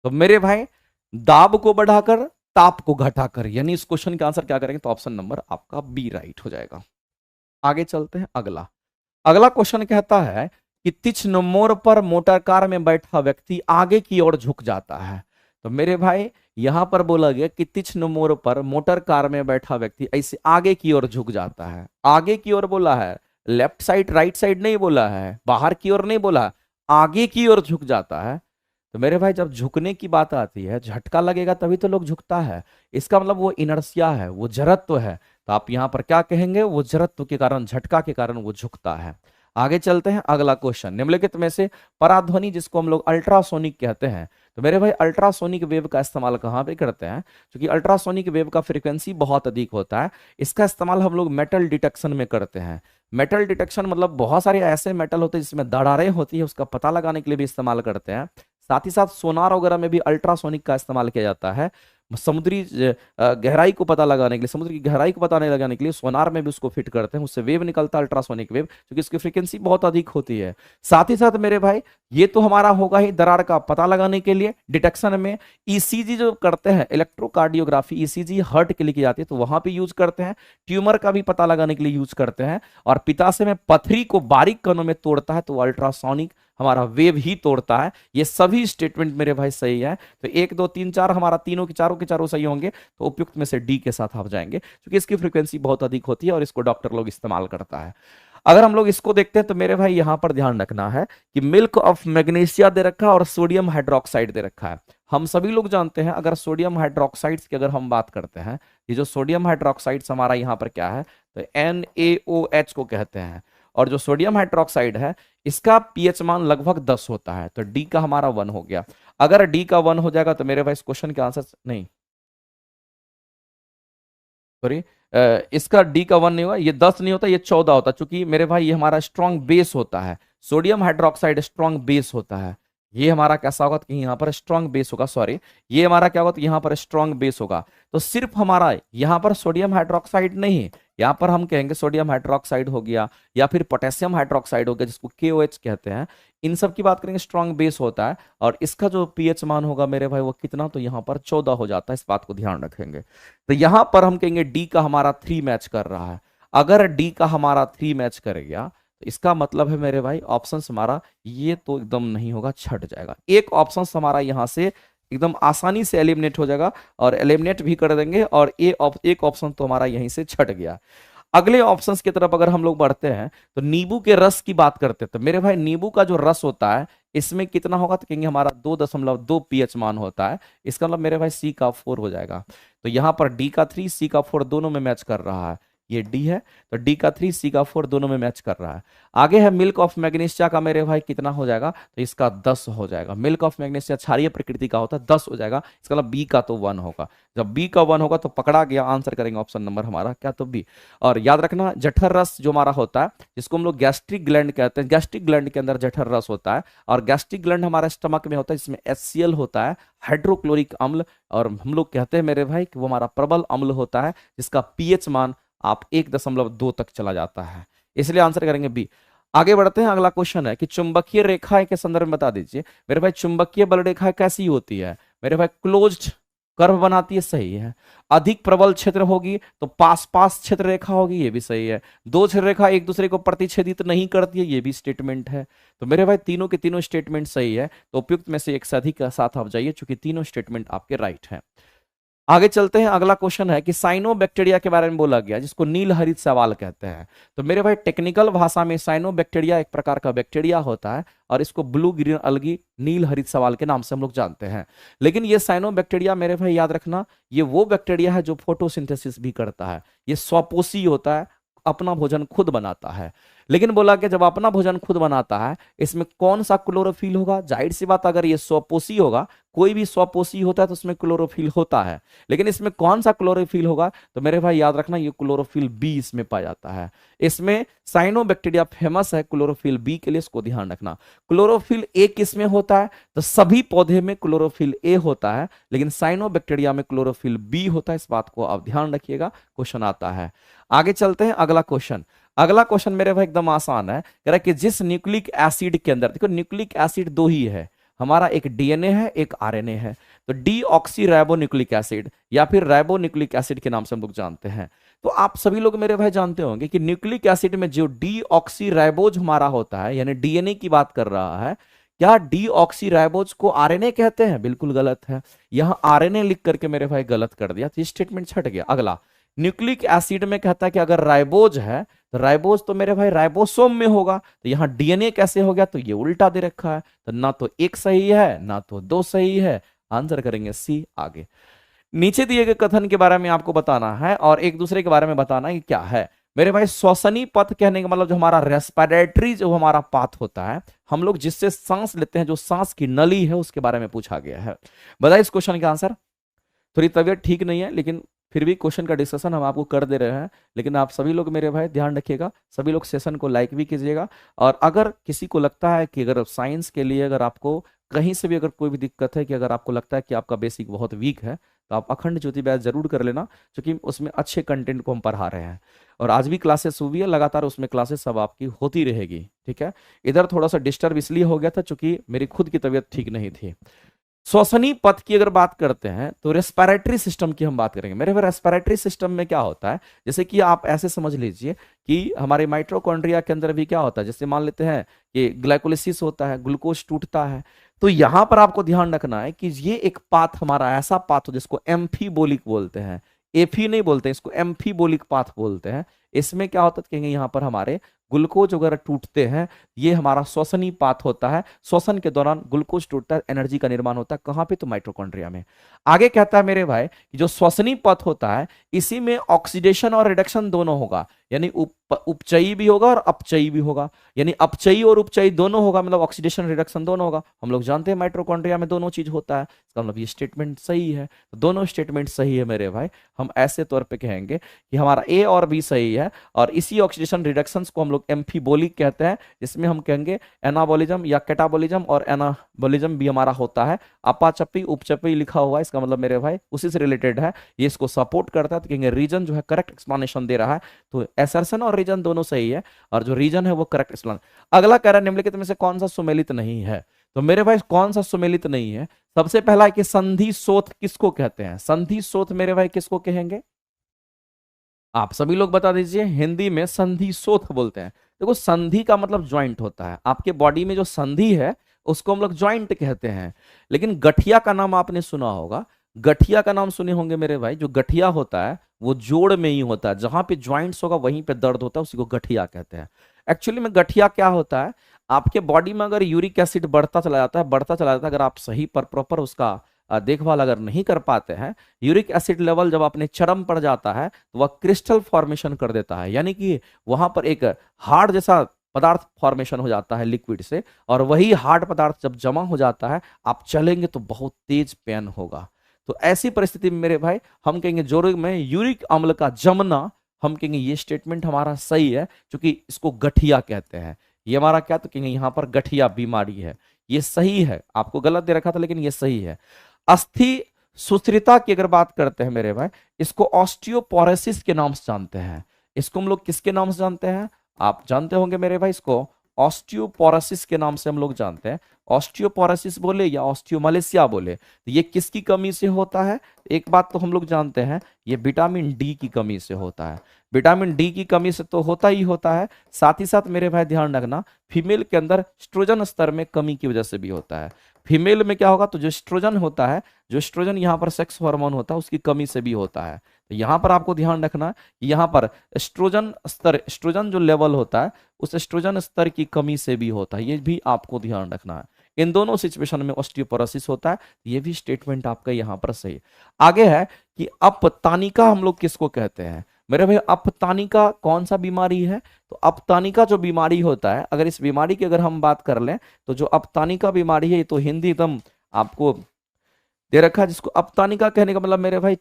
तो मेरे भाई दाब को बढ़ाकर ताप को घटाकर, यानी इस क्वेश्चन का आंसर क्या करेंगे? तो ऑप्शन नंबर आपका बी राइट हो जाएगा। आगे चलते हैं। अगला अगला क्वेश्चन कहता है कि तीक्ष्ण मोड़ पर मोटर कार में बैठा व्यक्ति आगे की ओर झुक जाता है। तो मेरे भाई यहां पर बोला गया कि तीक्ष्ण मोड़ पर मोटर कार में बैठा व्यक्ति ऐसे आगे की ओर झुक जाता है। आगे की ओर बोला है, लेफ्ट साइड राइट साइड नहीं बोला है, बाहर की ओर नहीं बोला, आगे की ओर झुक जाता है। तो मेरे भाई जब झुकने की बात आती है, झटका लगेगा तभी तो लोग झुकता है। इसका मतलब वो इनर्शिया है, वो जड़त्व है। तो आप यहां पर क्या कहेंगे? वो जड़त्व के कारण, झटका के कारण वो झुकता है। आगे चलते हैं। अगला क्वेश्चन, निम्नलिखित में से पराध्वनि जिसको हम लोग अल्ट्रासोनिक कहते हैं, तो मेरे भाई अल्ट्रासोनिक वेव का इस्तेमाल कहां पे करते हैं? क्योंकि अल्ट्रासोनिक वेव का फ्रीक्वेंसी बहुत अधिक होता है। इसका इस्तेमाल हम लोग मेटल डिटेक्शन में करते हैं। मेटल डिटेक्शन मतलब बहुत सारे ऐसे मेटल होते हैं जिसमें दरारें होती है, उसका पता लगाने के लिए भी इस्तेमाल करते हैं। साथ ही साथ सोनार वगैरह में भी अल्ट्रासोनिक का इस्तेमाल किया जाता है। समुद्री गहराई को पता लगाने के लिए, समुद्र की गहराई को पता नहीं लगाने के लिए सोनार में भी उसको फिट करते हैं, उससे वेव निकलता है अल्ट्रासोनिक वेव, क्योंकि इसकी फ्रीक्वेंसी बहुत अधिक होती है। साथ ही साथ मेरे भाई ये तो हमारा होगा ही दरार का पता लगाने के लिए। डिटेक्शन में ईसीजी जो करते हैं, इलेक्ट्रोकार्डियोग्राफी, ईसीजी हार्ट के लिए की जाती है, तो वहां पे यूज करते हैं। ट्यूमर का भी पता लगाने के लिए यूज करते हैं। और पित्ताशय में पथरी को बारीक कणों में तोड़ता है, तो अल्ट्रासोनिक हमारा वेव ही तोड़ता है। ये सभी स्टेटमेंट मेरे भाई सही है। तो 1 2 3 4 हमारा तीनों के चारों सही होंगे, तो उपयुक्त में से डी के साथ आप जाएंगे, क्योंकि इसकी फ्रीक्वेंसी बहुत अधिक होती है और इसको डॉक्टर लोग इस्तेमाल करता है। अगर हम लोग इसको देखते हैं तो मेरे भाई यहां पर ध्यान रखना है कि मिल्क ऑफ मैग्नीशिया दे रखा है और सोडियम हाइड्रोक्साइड दे रखा है। हम सभी लोग जानते हैं, अगर सोडियम हाइड्रोक्साइड्स की अगर हम बात करते हैं, ये जो सोडियम हाइड्रोक्साइड्स हमारा यहाँ पर क्या है? तो NaOH को कहते हैं। और जो सोडियम हाइड्रोक्साइड है, इसका पीएच मान लगभग 10 होता है, तो डी का हमारा 1 हो गया। अगर डी का 1 हो जाएगा तो मेरे भाई इस क्वेश्चन के आंसर नहीं, सॉरी, इसका डी का 1 नहीं होगा, ये 10 नहीं होता, ये 14 होता, क्योंकि मेरे भाई ये हमारा स्ट्रॉन्ग बेस होता है। सोडियम हाइड्रोक्साइड स्ट्रॉन्ग बेस होता है। ये हमारा कैसा होगा? तो यहाँ पर स्ट्रॉन्ग बेस होगा, सॉरी, ये हमारा क्या होगा? तो यहाँ पर स्ट्रॉन्ग बेस होगा। तो सिर्फ हमारा यहाँ पर सोडियम हाइड्रोक्साइड नहीं, यहाँ पर हम कहेंगे सोडियम हाइड्रोक्साइड हो गया या फिर पोटेशियम हाइड्रोक्साइड हो गया, जिसको KOH कहते हैं। इन सब की बात करेंगे, स्ट्रॉन्ग बेस होता है। और इसका जो पीएच मान होगा मेरे भाई वो कितना? तो यहाँ पर 14 हो जाता है। इस बात को ध्यान रखेंगे। तो यहाँ पर हम कहेंगे डी का हमारा 3 मैच कर रहा है। अगर डी का हमारा 3 मैच कर गया तो इसका मतलब है मेरे भाई ऑप्शन हमारा ये तो एकदम नहीं होगा, छट जाएगा। एक ऑप्शन हमारा यहाँ से एकदम आसानी से एलिमिनेट हो जाएगा, और एलिमिनेट भी कर देंगे, और एक ऑप्शन तो हमारा यहीं से छट गया। अगले ऑप्शंस की तरफ अगर हम लोग बढ़ते हैं तो नींबू के रस की बात करते हैं, तो मेरे भाई नींबू का जो रस होता है इसमें कितना होगा? तो कहेंगे हमारा 2.2 पीएच मान होता है। इसका मतलब मेरे भाई सी का 4 हो जाएगा। तो यहाँ पर डी का 3 सी का 4 दोनों में मैच कर रहा है। ये डी है, तो डी का 3 सी का 4 दोनों में मैच कर रहा है। आगे है मिल्क ऑफ मैग्नीशिया का, मेरे भाई कितना हो जाएगा? तो इसका 10 हो जाएगा। मिल्क ऑफ मैग्नीशिया क्षारीय प्रकृति का होता है, 10 हो जाएगा। इसका मतलब बी का तो 1 होगा। जब बी का 1 होगा तो पकड़ा गया, आंसर करेंगे ऑप्शन नंबर हमारा क्या? तो बी। और याद रखना, जठर रस जो हमारा होता है, जिसको हम लोग गैस्ट्रिक ग्लैंड कहते हैं, गैस्ट्रिक ग्लैंड के अंदर जठर रस होता है, और गैस्ट्रिक ग्लैंड हमारा स्टमक में होता है, जिसमें HCl होता है, हाइड्रोक्लोरिक अम्ल। और हम लोग कहते हैं मेरे भाई कि वो हमारा प्रबल अम्ल होता है, जिसका पीएच मान आप 1.2 तक चला जाता है, इसलिए आंसर करेंगे बी। आगे बढ़ते हैं, अगला क्वेश्चन है कि चुंबकीय रेखा के संदर्भ में बता दीजिए मेरे भाई, चुंबकीय बल रेखा कैसी होती है मेरे भाई, क्लोज्ड कर्व बनाती है, सही है। अधिक प्रबल क्षेत्र होगी तो पास पास क्षेत्र रेखा होगी, ये भी सही है। दो क्षेत्र रेखा एक दूसरे को प्रतिच्छेदित नहीं करती है, ये भी स्टेटमेंट है। तो मेरे भाई तीनों के तीनों स्टेटमेंट सही है, तो उपयुक्त में से एक से अधिक का साथ आप जाइए, चूंकि तीनों स्टेटमेंट आपके राइट हैं। आगे चलते हैं, अगला क्वेश्चन है कि साइनोबैक्टीरिया के बारे में बोला गया, जिसको नील हरित सवाल कहते हैं। तो मेरे भाई टेक्निकल भाषा में साइनोबैक्टीरिया एक प्रकार का बैक्टीरिया होता है, और इसको ब्लू ग्रीन अलगी नील हरित सवाल के नाम से हम लोग जानते हैं। लेकिन ये साइनोबैक्टीरिया मेरे भाई याद रखना, ये वो बैक्टीरिया है जो फोटोसिंथेसिस भी करता है, ये स्वपोषी होता है, अपना भोजन खुद बनाता है। लेकिन बोला कि जब अपना भोजन खुद बनाता है, इसमें कौन सा क्लोरोफिल होगा? जाहिर सी बात, अगर ये स्वपोषी होगा, कोई भी स्वपोषी होता है तो उसमें क्लोरोफिल होता है, लेकिन इसमें कौन सा क्लोरोफिल होगा? तो मेरे भाई याद रखना, ये क्लोरोफिल बी इसमें पाया जाता है। इसमें साइनोबैक्टीरिया फेमस है क्लोरोफिल बी के लिए, इसको ध्यान रखना। क्लोरोफिल ए किसमें होता है? तो सभी पौधे में क्लोरोफिल ए होता है, लेकिन साइनोबैक्टीरिया में क्लोरोफिल बी होता है, इस बात को आप ध्यान रखिएगा, क्वेश्चन आता है। आगे चलते हैं, अगला क्वेश्चन। अगला क्वेश्चन मेरे भाई एकदम आसान है, कह रहा है कि जिस न्यूक्लिक एसिड के अंदर, देखो न्यूक्लिक एसिड दो ही है हमारा, एक डीएनए है, एक आरएनए है। तो डीऑक्सी राइबो न्यूक्लिक एसिड या फिर राइबो न्यूक्लिक एसिड के नाम से हम लोग जानते हैं। तो आप सभी लोग मेरे भाई जानते होंगे कि न्यूक्लिक एसिड में जो डीऑक्सी राइबोज हमारा होता है, यानी डीएनए की बात कर रहा है, क्या डीऑक्सी राइबोज को आरएनए कहते हैं? बिल्कुल गलत है, यहां आरएनए लिख करके मेरे भाई गलत कर दिया, तो ये स्टेटमेंट छट गया। अगला, न्यूक्लिक एसिड में कहता है कि अगर राइबोज है तो राइबोज तो मेरे भाई राइबोसोम में होगा, तो यहां डीएनए कैसे हो गया? तो ये उल्टा दे रखा है, तो ना तो एक सही है ना तो दो सही है, आंसर करेंगे सी। आगे नीचे दिए गए कथन के बारे में आपको बताना है और एक दूसरे के बारे में बताना है कि क्या है। मेरे भाई श्वसनी पथ कहने का मतलब जो हमारा रेस्पिरेटरी जो हमारा पाथ होता है, हम लोग जिससे सांस लेते हैं, जो सांस की नली है, उसके बारे में पूछा गया है। बताइए इस क्वेश्चन का आंसर। थोड़ी तबीयत ठीक नहीं है, लेकिन फिर भी क्वेश्चन का डिस्कशन हम आपको कर दे रहे हैं। लेकिन आप सभी लोग मेरे भाई ध्यान रखिएगा, सभी लोग सेशन को लाइक भी कीजिएगा। और अगर किसी को लगता है कि अगर साइंस के लिए अगर आपको कहीं से भी अगर कोई भी दिक्कत है, कि अगर आपको लगता है कि आपका बेसिक बहुत वीक है, तो आप अखंड ज्योति बैच जरूर कर लेना, क्योंकि उसमें अच्छे कंटेंट को हम पढ़ा रहे हैं। और आज भी क्लासेस हुई है लगातार, उसमें क्लासेस सब आपकी होती रहेगी, ठीक है। इधर थोड़ा सा डिस्टर्ब इसलिए हो गया था क्योंकि मेरी खुद की तबीयत ठीक नहीं थी। श्वसनी पथ की अगर बात करते हैं तो रेस्पिरेटरी सिस्टम की हम बात करेंगे। मेरे भाई रेस्पिरेटरी सिस्टम में क्या होता है, जैसे कि आप ऐसे समझ लीजिए कि हमारे माइटोकॉन्ड्रिया के अंदर भी क्या होता है, जैसे मान लेते हैं कि ग्लाइकोलिसिस होता है, ग्लूकोज टूटता है। तो यहां पर आपको ध्यान रखना है कि ये एक पाथ हमारा ऐसा पाथ हो जिसको एम्फीबोलिक बोलते हैं, एफी नहीं बोलते हैं, इसको एम्फीबोलिक पाथ बोलते हैं। इसमें क्या होता है कहेंगे, यहाँ पर हमारे ग्लूकोज वगैरह टूटते हैं, ये हमारा श्वसनी पाथ होता है। श्वसन के दौरान ग्लूकोज टूटता है, एनर्जी का निर्माण होता है, कहां पे? तो माइटोकॉन्ड्रिया में। आगे कहता है मेरे भाई कि जो श्वसनी पथ होता है, इसी में ऑक्सीडेशन और रिडक्शन दोनों होगा, यानी उपचयी भी होगा और अपचयी भी होगा, यानी अपचयी और उपचयी दोनों होगा, मतलब ऑक्सीडेशन रिडक्शन दोनों होगा। हम लोग जानते हैं माइटोकॉन्ड्रिया में दोनों चीज होता है, इसका मतलब ये स्टेटमेंट सही है। तो दोनों स्टेटमेंट सही है मेरे भाई। हम ऐसे तौर पे कहेंगे कि हमारा ए और बी सही है, और इसी ऑक्सीडेशन रिडक्शन को हम लोग एम्फीबोलिक कहते हैं, जिसमें हम कहेंगे एनाबोलिज्म या कैटाबोलिज्म और एनाबोलिज्म भी हमारा होता है। अपाचपी उपचपी लिखा हुआ है, इसका मतलब मेरे भाई उसी से रिलेटेड है, ये इसको सपोर्ट करता है। तो कहेंगे रीजन जो है करेक्ट एक्सप्लेनेशन दे रहा है, तो एसर्शन और रीजन दोनों सही है, और जो रीजन है वो करेक्ट एक्सप्लेनेशन। अगला कह रहा है निम्नलिखित में से कौन सा सुमेलित नहीं है? तो मेरे भाई कौन सा सुमेलित नहीं है? सबसे पहला है कि संधि शोथ किसको कहते हैं? संधि शोथ मेरे भाई किसको कहेंगे? आप सभी लोग बता दीजिए। हिंदी में संधि शोथ बोलते हैं। देखो संधि का मतलब ज्वाइंट होता है, आपके बॉडी में जो संधि है उसको हम लोग ज्वाइंट कहते हैं। लेकिन गठिया का नाम आपने सुना होगा, गठिया का नाम सुने होंगे मेरे भाई। जो गठिया होता है वो जोड़ में ही होता है, जहां पे ज्वाइंट्स होगा वहीं पे दर्द होता है, उसी को गठिया कहते हैं। एक्चुअली में गठिया क्या होता है, आपके बॉडी में अगर यूरिक एसिड बढ़ता चला जाता है, बढ़ता चला जाता है, अगर आप सही पर प्रॉपर उसका देखभाल अगर नहीं कर पाते हैं, यूरिक एसिड लेवल जब अपने चरम पर जाता है तो वह क्रिस्टल फॉर्मेशन कर देता है, यानी कि वहां पर एक हार्ड जैसा पदार्थ फॉर्मेशन हो जाता है लिक्विड से, और वही हार्ड पदार्थ जब जमा हो जाता है, आप चलेंगे तो बहुत तेज पेन होगा। तो ऐसी परिस्थिति में मेरे भाई हम कहेंगे जोड़ में यूरिक अम्ल का जमना, हम कहेंगे ये स्टेटमेंट हमारा सही है, क्योंकि इसको गठिया कहते हैं। ये हमारा क्या, तो कहेंगे यहाँ पर गठिया बीमारी है, ये सही है। आपको गलत दे रखा था लेकिन ये सही है। अस्थि सुस्थिरता की अगर बात करते हैं मेरे भाई, इसको ऑस्टियोपोरोसिस के नाम से जानते हैं। इसको हम लोग किसके नाम से जानते हैं? आप जानते होंगे मेरे भाई, इसको ऑस्टियोपोरोसिस के नाम से हम लोग जानते हैं। ऑस्टियोपोरोसिस बोले या ऑस्टियोमलेशिया बोले, तो ये किसकी कमी से होता है? एक बात तो हम लोग जानते हैं, ये विटामिन डी की कमी से होता है। विटामिन डी की कमी से तो होता ही होता है, साथ ही साथ मेरे भाई ध्यान रखना, फीमेल के अंदर एस्ट्रोजन स्तर में कमी की वजह से भी होता है। फीमेल में क्या होगा, तो जो एस्ट्रोजन होता है, जो एस्ट्रोजन यहाँ पर सेक्स हार्मोन होता है, उसकी कमी से भी होता है। तो यहाँ पर आपको ध्यान रखना, यहाँ पर एस्ट्रोजन स्तर, एस्ट्रोजन जो लेवल होता है, उस एस्ट्रोजन स्तर की कमी से भी होता है, ये भी आपको ध्यान रखना है। इन दोनों सिचुएशन में ऑस्टियोपोरोसिस होता है, ये भी स्टेटमेंट आपका यहाँ पर सही है। आगे है कि अपतानिका हम लोग किसको कहते हैं? मेरे भाई अपतानिका कौन सा बीमारी है? तो अपतानिका जो बीमारी होता है, अगर इस बीमारी की अगर हम बात कर लें, तो जो अपतानिका बीमारी है, ये तो हिंदी एकदम आपको दे रखा है, जिसको अपतानिका कहने का मतलब मेरे भाई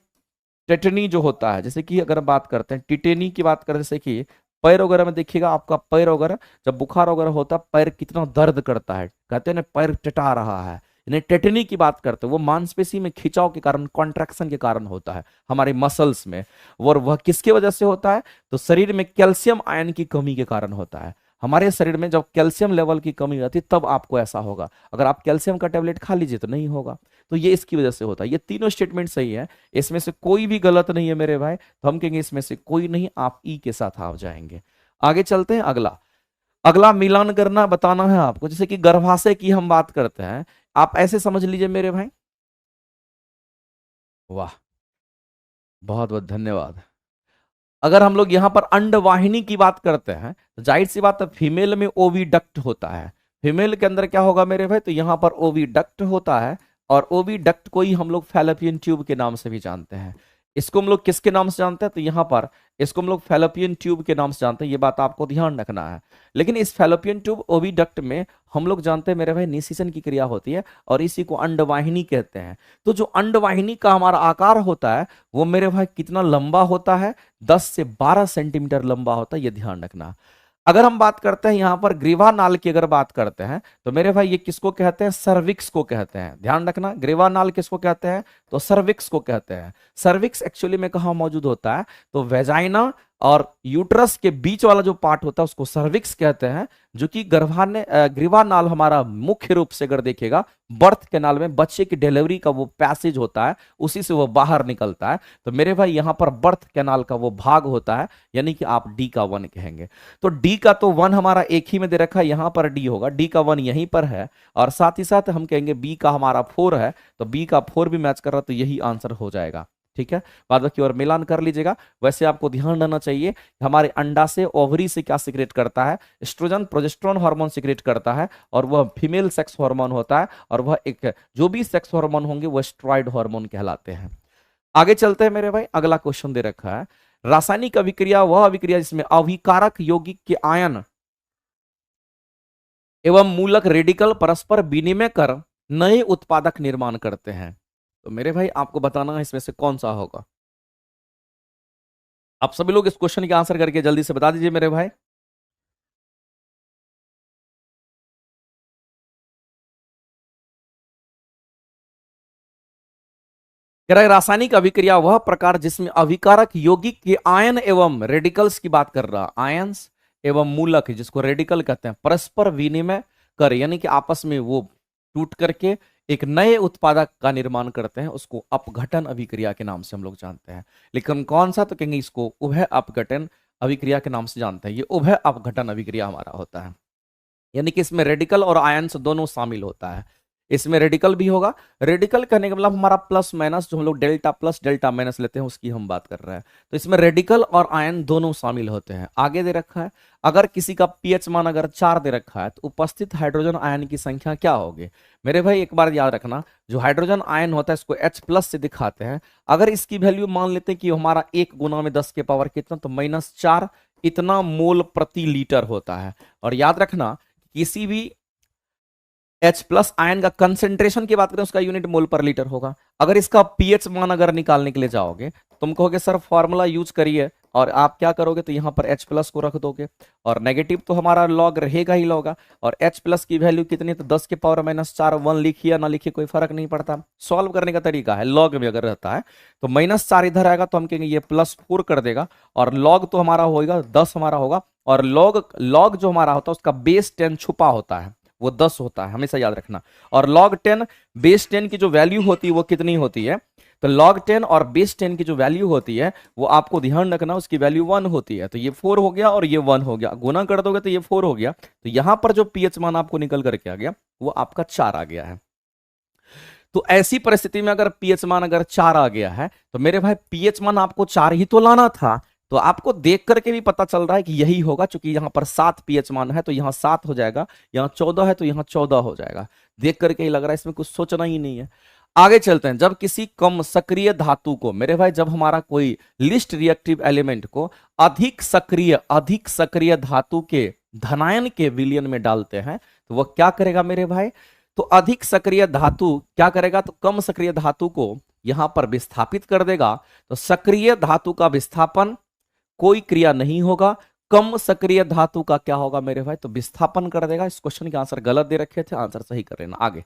टेटनी जो होता है, जैसे कि अगर बात करते हैं टिटेनी की बात करें, जैसे कि पैर वगैरह में देखिएगा, आपका पैर वगैरह जब बुखार वगैरह होता है, पैर कितना दर्द करता है, कहते हैं ना पैर टटा रहा है, यानी टेटनी की बात करते हैं, वो मांसपेशी में खिंचाव के कारण, कॉन्ट्रैक्शन के कारण होता है हमारे मसल्स में। और वह किसके वजह से होता है? तो शरीर में कैल्शियम आयन की कमी के कारण होता है। हमारे शरीर में जब कैल्शियम लेवल की कमी होती है तब आपको ऐसा होगा, अगर आप कैल्शियम का टेबलेट खा लीजिए तो नहीं होगा। तो ये इसकी वजह से होता है। ये तीनों स्टेटमेंट सही है, इसमें से कोई भी गलत नहीं है मेरे भाई, तो हम कहेंगे इसमें से कोई नहीं, आप ई के साथ आ जाएंगे। आगे चलते हैं, अगला अगला मिलान करना बताना है आपको। जैसे कि गर्भाशय की हम बात करते हैं, आप ऐसे समझ लीजिए मेरे भाई। वाह, बहुत बहुत धन्यवाद। अगर हम लोग यहाँ पर अंडवाहिनी की बात करते हैं, तो जाहिर सी बात है फीमेल में ओविडक्ट होता है। फीमेल के अंदर क्या होगा मेरे भाई, तो यहाँ पर ओविडक्ट होता है, और ओविडक्ट को ही हम लोग फैलोपियन ट्यूब के नाम से भी जानते हैं। इसको हम लोग किसके नाम से जानते हैं? तो यहाँ पर इसको हम लोग फैलोपियन ट्यूब के नाम से जानते हैं, ये बात आपको ध्यान रखना है। लेकिन इस फैलोपियन ट्यूब ओविडक्ट में हम लोग जानते हैं मेरे भाई निषेचन की क्रिया होती है, और इसी को अंडवाहिनी कहते हैं। तो जो अंडवाहिनी का हमारा आकार होता है, वो मेरे भाई कितना लंबा होता है? 10 से 12 सेंटीमीटर लंबा होता है, ये ध्यान रखना। अगर हम बात करते हैं यहाँ पर ग्रीवा नाल की अगर बात करते हैं, तो मेरे भाई ये किसको कहते हैं? सर्विक्स को कहते हैं। ध्यान रखना, ग्रीवा नाल किसको कहते हैं? तो सर्विक्स को कहते हैं। सर्विक्स एक्चुअली में कहाँ मौजूद होता है? तो वेजाइना और यूट्रस के बीच वाला जो पार्ट होता है उसको सर्विक्स कहते हैं, जो कि ग्रीवा नाल हमारा मुख्य रूप से अगर देखिएगा बर्थ कैनाल में बच्चे की डिलीवरी का वो पैसेज होता है, उसी से वो बाहर निकलता है। तो मेरे भाई यहाँ पर बर्थ कैनाल का वो भाग होता है, यानी कि आप डी का 1 कहेंगे। तो डी का तो 1 हमारा एक ही में दे रखा है, यहाँ पर डी होगा, डी का 1 यहीं पर है, और साथ ही साथ हम कहेंगे बी का हमारा 4 है, तो बी का 4 भी मैच कर रहा है, तो यही आंसर हो जाएगा। ठीक है, बाद बाकी और मिलान कर लीजिएगा। वैसे आपको ध्यान रहना चाहिए हमारे अंडा से ओवरी से क्या सिक्रेट करता है? एस्ट्रोजन प्रोजेस्टेरोन हार्मोन सिक्रेट करता है, और वह फीमेल सेक्स हार्मोन होता है, और वह एक जो भी सेक्स हार्मोन होंगे वह स्टेरॉइड हार्मोन कहलाते हैं। आगे चलते हैं मेरे भाई, अगला क्वेश्चन दे रखा है, रासायनिक अभिक्रिया वह अभिक्रिया जिसमें अभिकारक यौगिक के आयन एवं मूलक रेडिकल परस्पर विनिमय कर नए उत्पादक निर्माण करते हैं। तो मेरे भाई आपको बताना है इसमें से कौन सा होगा। आप सभी लोग इस क्वेश्चन के आंसर करके जल्दी से बता दीजिए मेरे भाई। कह रहा है रासायनिक अभिक्रिया वह प्रकार जिसमें अभिकारक यौगिक के आयन एवं रेडिकल्स की बात कर रहा, आयंस एवं मूलक जिसको रेडिकल कहते हैं, परस्पर विनिमय कर, यानी कि आपस में वो टूट करके एक नए उत्पादक का निर्माण करते हैं, उसको अपघटन अभिक्रिया के नाम से हम लोग जानते हैं। लेकिन कौन सा? तो कहेंगे इसको उभय अपघटन अभिक्रिया के नाम से जानते हैं। ये उभय अपघटन अभिक्रिया हमारा होता है, यानी कि इसमें रेडिकल और आयंस दोनों शामिल होता है। इसमें रेडिकल भी होगा। रेडिकल कहने का मतलब हमारा प्लस माइनस, जो हम लोग डेल्टा प्लस डेल्टा माइनस लेते हैं उसकी हम बात कर रहे हैं। तो इसमें रेडिकल और आयन दोनों शामिल होते हैं। आगे दे रखा है, अगर किसी का पीएच मान अगर 4 दे रखा है तो उपस्थित हाइड्रोजन आयन की संख्या क्या होगी? मेरे भाई एक बार याद रखना, जो हाइड्रोजन आयन होता है इसको H प्लस से दिखाते हैं। अगर इसकी वैल्यू मान लेते हैं कि हमारा 1 गुना में 10 के पावर कितना, तो -4 इतना मोल प्रति लीटर होता है। और याद रखना किसी भी H प्लस आयन का कंसेंट्रेशन की बात करें उसका यूनिट मोल पर लीटर होगा। अगर इसका पीएच मान अगर निकालने के लिए जाओगे तुम कहोगे सर फॉर्मूला यूज करिए, और आप क्या करोगे तो यहाँ पर H प्लस को रख दोगे, और नेगेटिव तो हमारा लॉग रहेगा ही लॉग, और H प्लस की वैल्यू कितनी, तो 10 के पावर -4, 1 लिखिए या ना लिखिए कोई फर्क नहीं पड़ता। सॉल्व करने का तरीका है, लॉग में अगर रहता है तो -4 इधर आएगा तो हम कहेंगे ये +4 कर देगा, और लॉग तो हमारा होगा 10 हमारा होगा, और लॉग जो हमारा होता है उसका बेस 10 छुपा होता है, वो 10 होता है, हमेशा याद रखना। और log 10 बेस 10 की जो वैल्यू होती है वो कितनी होती है, तो log 10 और बेस 10 की जो वैल्यू होती है वो आपको ध्यान रखना, उसकी वैल्यू 1 होती है। तो ये 4 हो गया और ये 1 हो गया, गुना कर दोगे तो ये 4 हो गया, तो यहां पर जो pH मान आपको निकल करके आ गया वो आपका 4 आ गया है। तो ऐसी परिस्थिति में अगर pH मान अगर 4 आ गया है तो मेरे भाई pH मान आपको 4 ही तो लाना था, तो आपको देख करके भी पता चल रहा है कि यही होगा, क्योंकि यहां पर 7 pH मान है तो यहां 7 हो जाएगा, यहां 14 है तो यहां 14 हो जाएगा, देख करके ही लग रहा है, इसमें कुछ सोचना ही नहीं है। आगे चलते हैं। जब किसी कम सक्रिय धातु को मेरे भाई, जब हमारा कोई लिस्ट रिएक्टिव एलिमेंट को अधिक सक्रिय धातु के धनायन के विलयन में डालते हैं तो वह क्या करेगा मेरे भाई, तो अधिक सक्रिय धातु क्या करेगा, तो कम सक्रिय धातु को यहां पर विस्थापित कर देगा। तो सक्रिय धातु का विस्थापन कोई क्रिया नहीं होगा, कम सक्रिय धातु का क्या होगा मेरे भाई, तो विस्थापन कर देगा। इस क्वेश्चन के आंसर गलत दे रखे थे, आंसर सही कर लेना। आगे